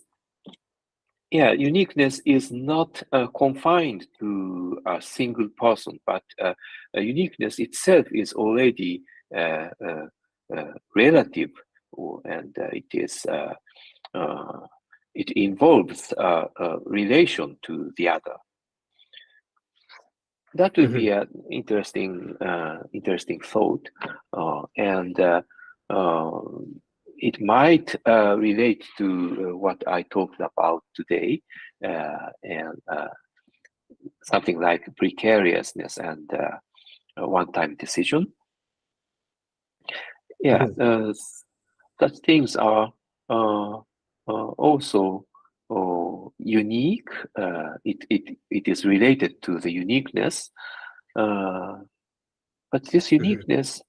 yeah, uniqueness is not confined to a single person, but uniqueness itself is already relative, and it involves a relation to the other. That would be an interesting thought, and it might relate to what I talked about today, and something like precariousness and one-time decision. Yeah, such things are also unique. It is related to the uniqueness, but this uniqueness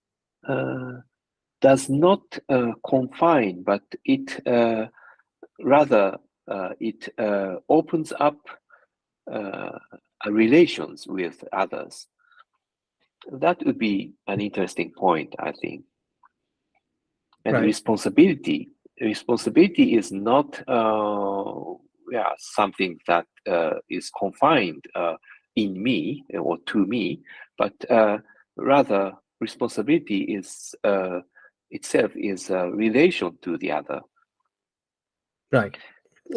does not confine, but it rather it opens up relations with others. That would be an interesting point, I think. And responsibility is not something that is confined in me or to me, but rather responsibility is itself is a relation to the other. Right.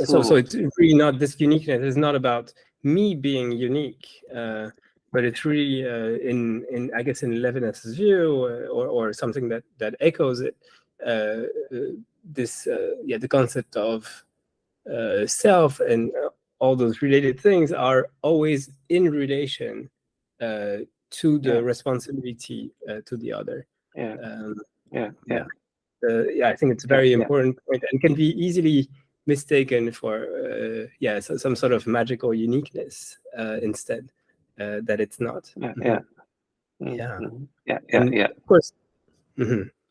So it's really not, this uniqueness is not about me being unique, but it's really in I guess in Levinas's view or something that echoes it. The concept of self and all those related things are always in relation to the responsibility to the other. I think it's a very important point and can be easily mistaken for some sort of magical uniqueness instead, that it's not.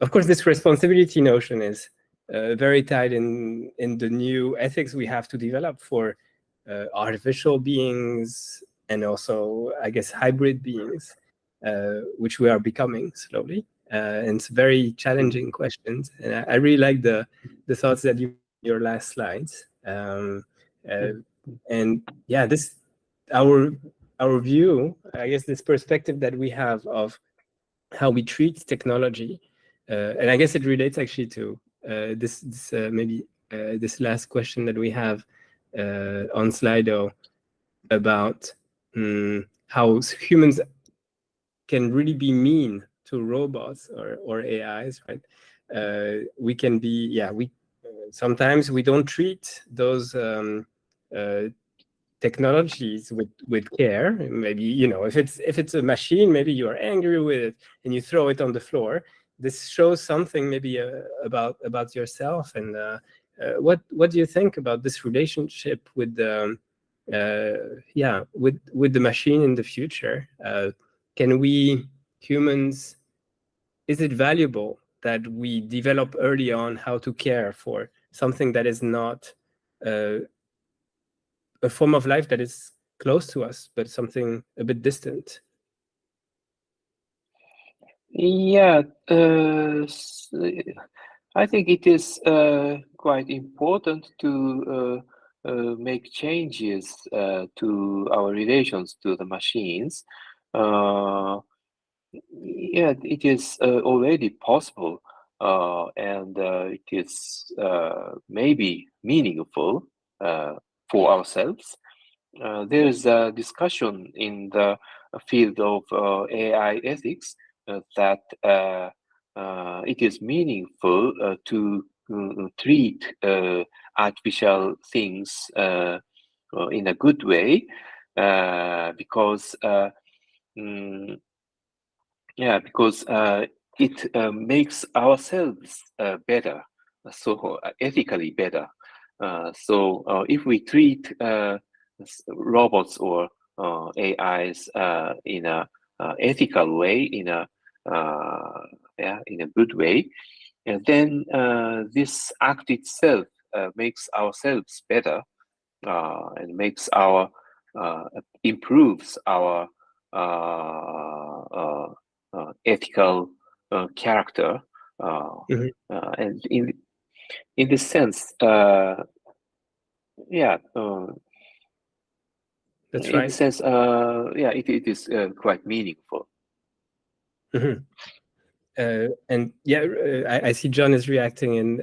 Of course, this responsibility notion is very tied in the new ethics we have to develop for artificial beings and also, I guess, hybrid beings, which we are becoming slowly. And it's very challenging questions. And I really like the thoughts that you put in your last slides. And yeah, this our view, I guess, this perspective that we have of how we treat technology, and I guess it relates actually to this last question that we have on Slido about how humans can really be mean to robots or AIs, right? We can be, sometimes we don't treat those technologies with care. Maybe, if it's a machine, maybe you are angry with it and you throw it on the floor. This shows something maybe about yourself. And what do you think about this relationship with the with the machine in the future? Can we humans, is it valuable that we develop early on how to care for something that is not a form of life that is close to us, but something a bit distant? Yeah, I think it is quite important to make changes to our relations to the machines. Yeah, it is already possible, and it is maybe meaningful for ourselves. There is a discussion in the field of AI ethics that it is meaningful to treat artificial things in a good way, because it makes ourselves better, so ethically better. So if we treat robots or AIs in a ethical way, in a good way, and then this act itself makes ourselves better, and makes our improves our ethical character, and in this sense, That's in right. this sense, it is quite meaningful. And I see John is reacting and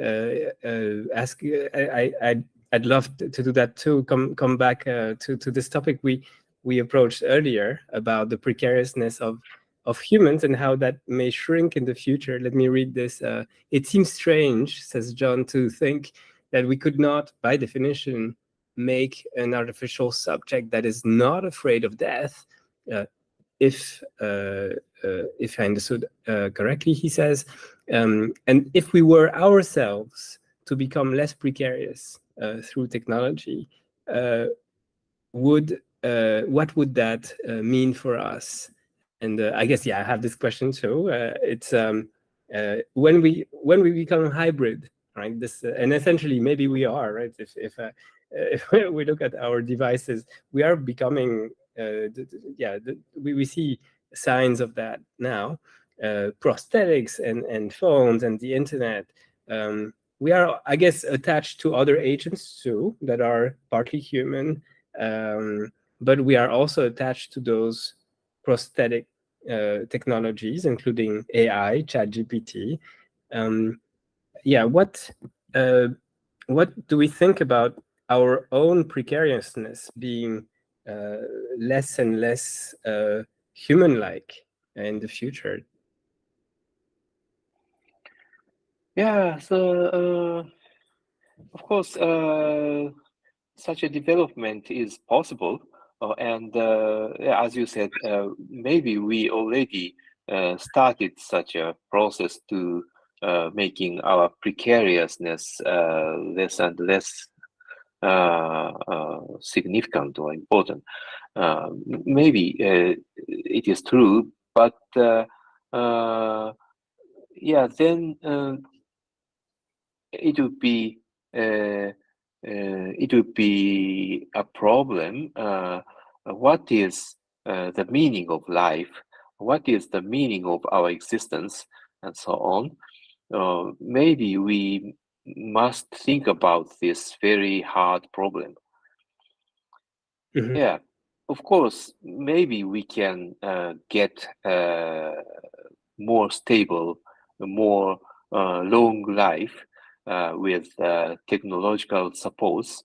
ask. I'd love to do that too. Come back to this topic we approached earlier about the precariousness of humans and how that may shrink in the future. Let me read this. It seems strange, says John, to think that we could not, by definition, make an artificial subject that is not afraid of death. If I understood correctly, he says, and if we were ourselves to become less precarious through technology, what would that mean for us? And I guess, I have this question too. It's when we become hybrid, right? This and essentially maybe we are, right? If we look at our devices, we are becoming we see signs of that now. Prosthetics and phones and the internet. We are, I guess, attached to other agents too that are partly human, but we are also attached to those prosthetic technologies, including AI, ChatGPT. What do we think about our own precariousness being less and less human-like in the future? Yeah, so of course, such a development is possible, and as you said, maybe we already started such a process to making our precariousness less and less significant or important. Maybe it is true, but then it would be a problem. What is the meaning of life? What is the meaning of our existence, and so on? Maybe we must think about this very hard problem. Yeah, of course, maybe we can get more stable, more long life with technological supports,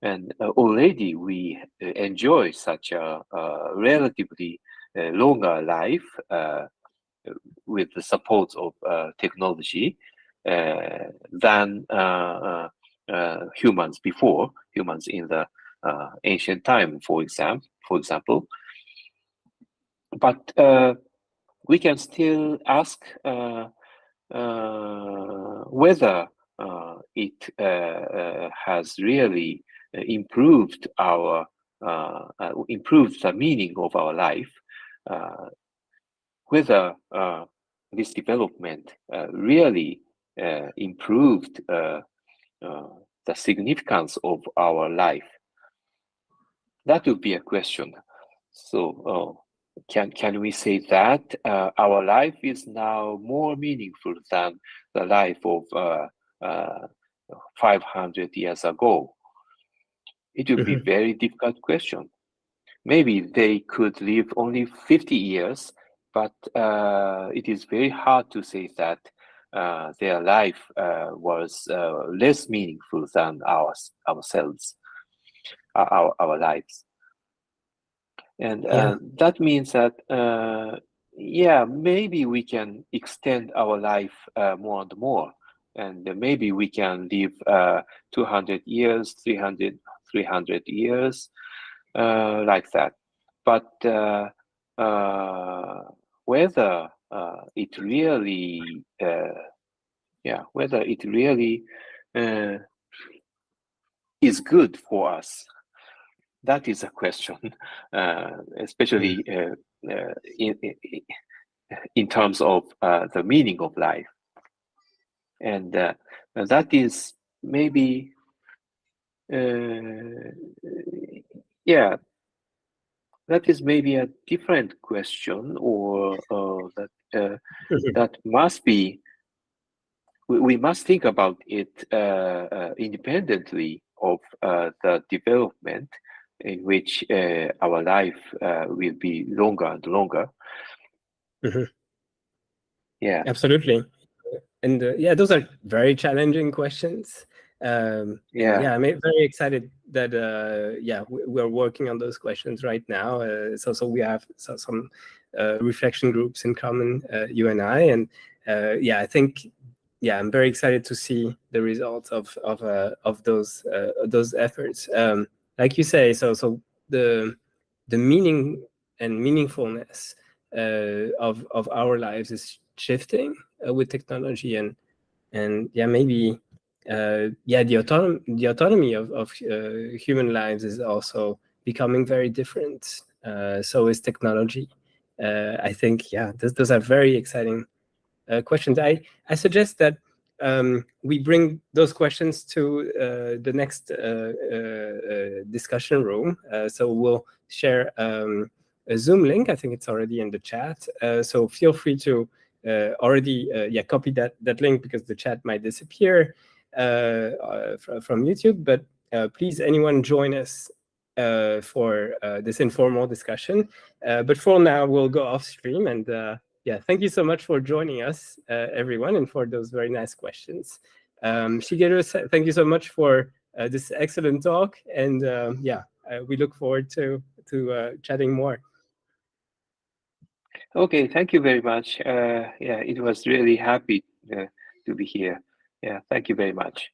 and already we enjoy such a relatively longer life with the support of technology than humans before, humans in the ancient time, for example. But we can still ask whether it has really improved the meaning of our life, whether this development really improved the significance of our life. That would be a question. So can we say that our life is now more meaningful than the life of 500 years ago? It would be a very difficult question. Maybe they could live only 50 years, but it is very hard to say that their life was less meaningful than ourselves, our lives. And that means that yeah, maybe we can extend our life more and more, and maybe we can live 200 years, 300 years, like that. But whether it really, whether it really is good for us, that is a question, especially in terms of the meaning of life. And that is maybe, that is maybe a different question, or that must be, we must think about it independently of the development in which our life will be longer and longer. Yeah, Absolutely. And yeah, those are very challenging questions. And yeah, I'm very excited that we're working on those questions right now. So we have some reflection groups in common, you and I, and I think I'm very excited to see the results of those efforts. Like you say, so the meaning and meaningfulness of our lives is shifting with technology, and maybe the autonomy of human lives is also becoming very different. So is technology. I think those are very exciting questions. I suggest that we bring those questions to the next discussion room. So we'll share a Zoom link. I think it's already in the chat. So feel free to already copy that link, because the chat might disappear from YouTube. But please, anyone join us for this informal discussion. But for now, we'll go off stream, and thank you so much for joining us, everyone, and for those very nice questions. Shigeru, thank you so much for this excellent talk, and we look forward to chatting more. Okay, thank you very much. It was really happy to be here. Yeah, thank you very much.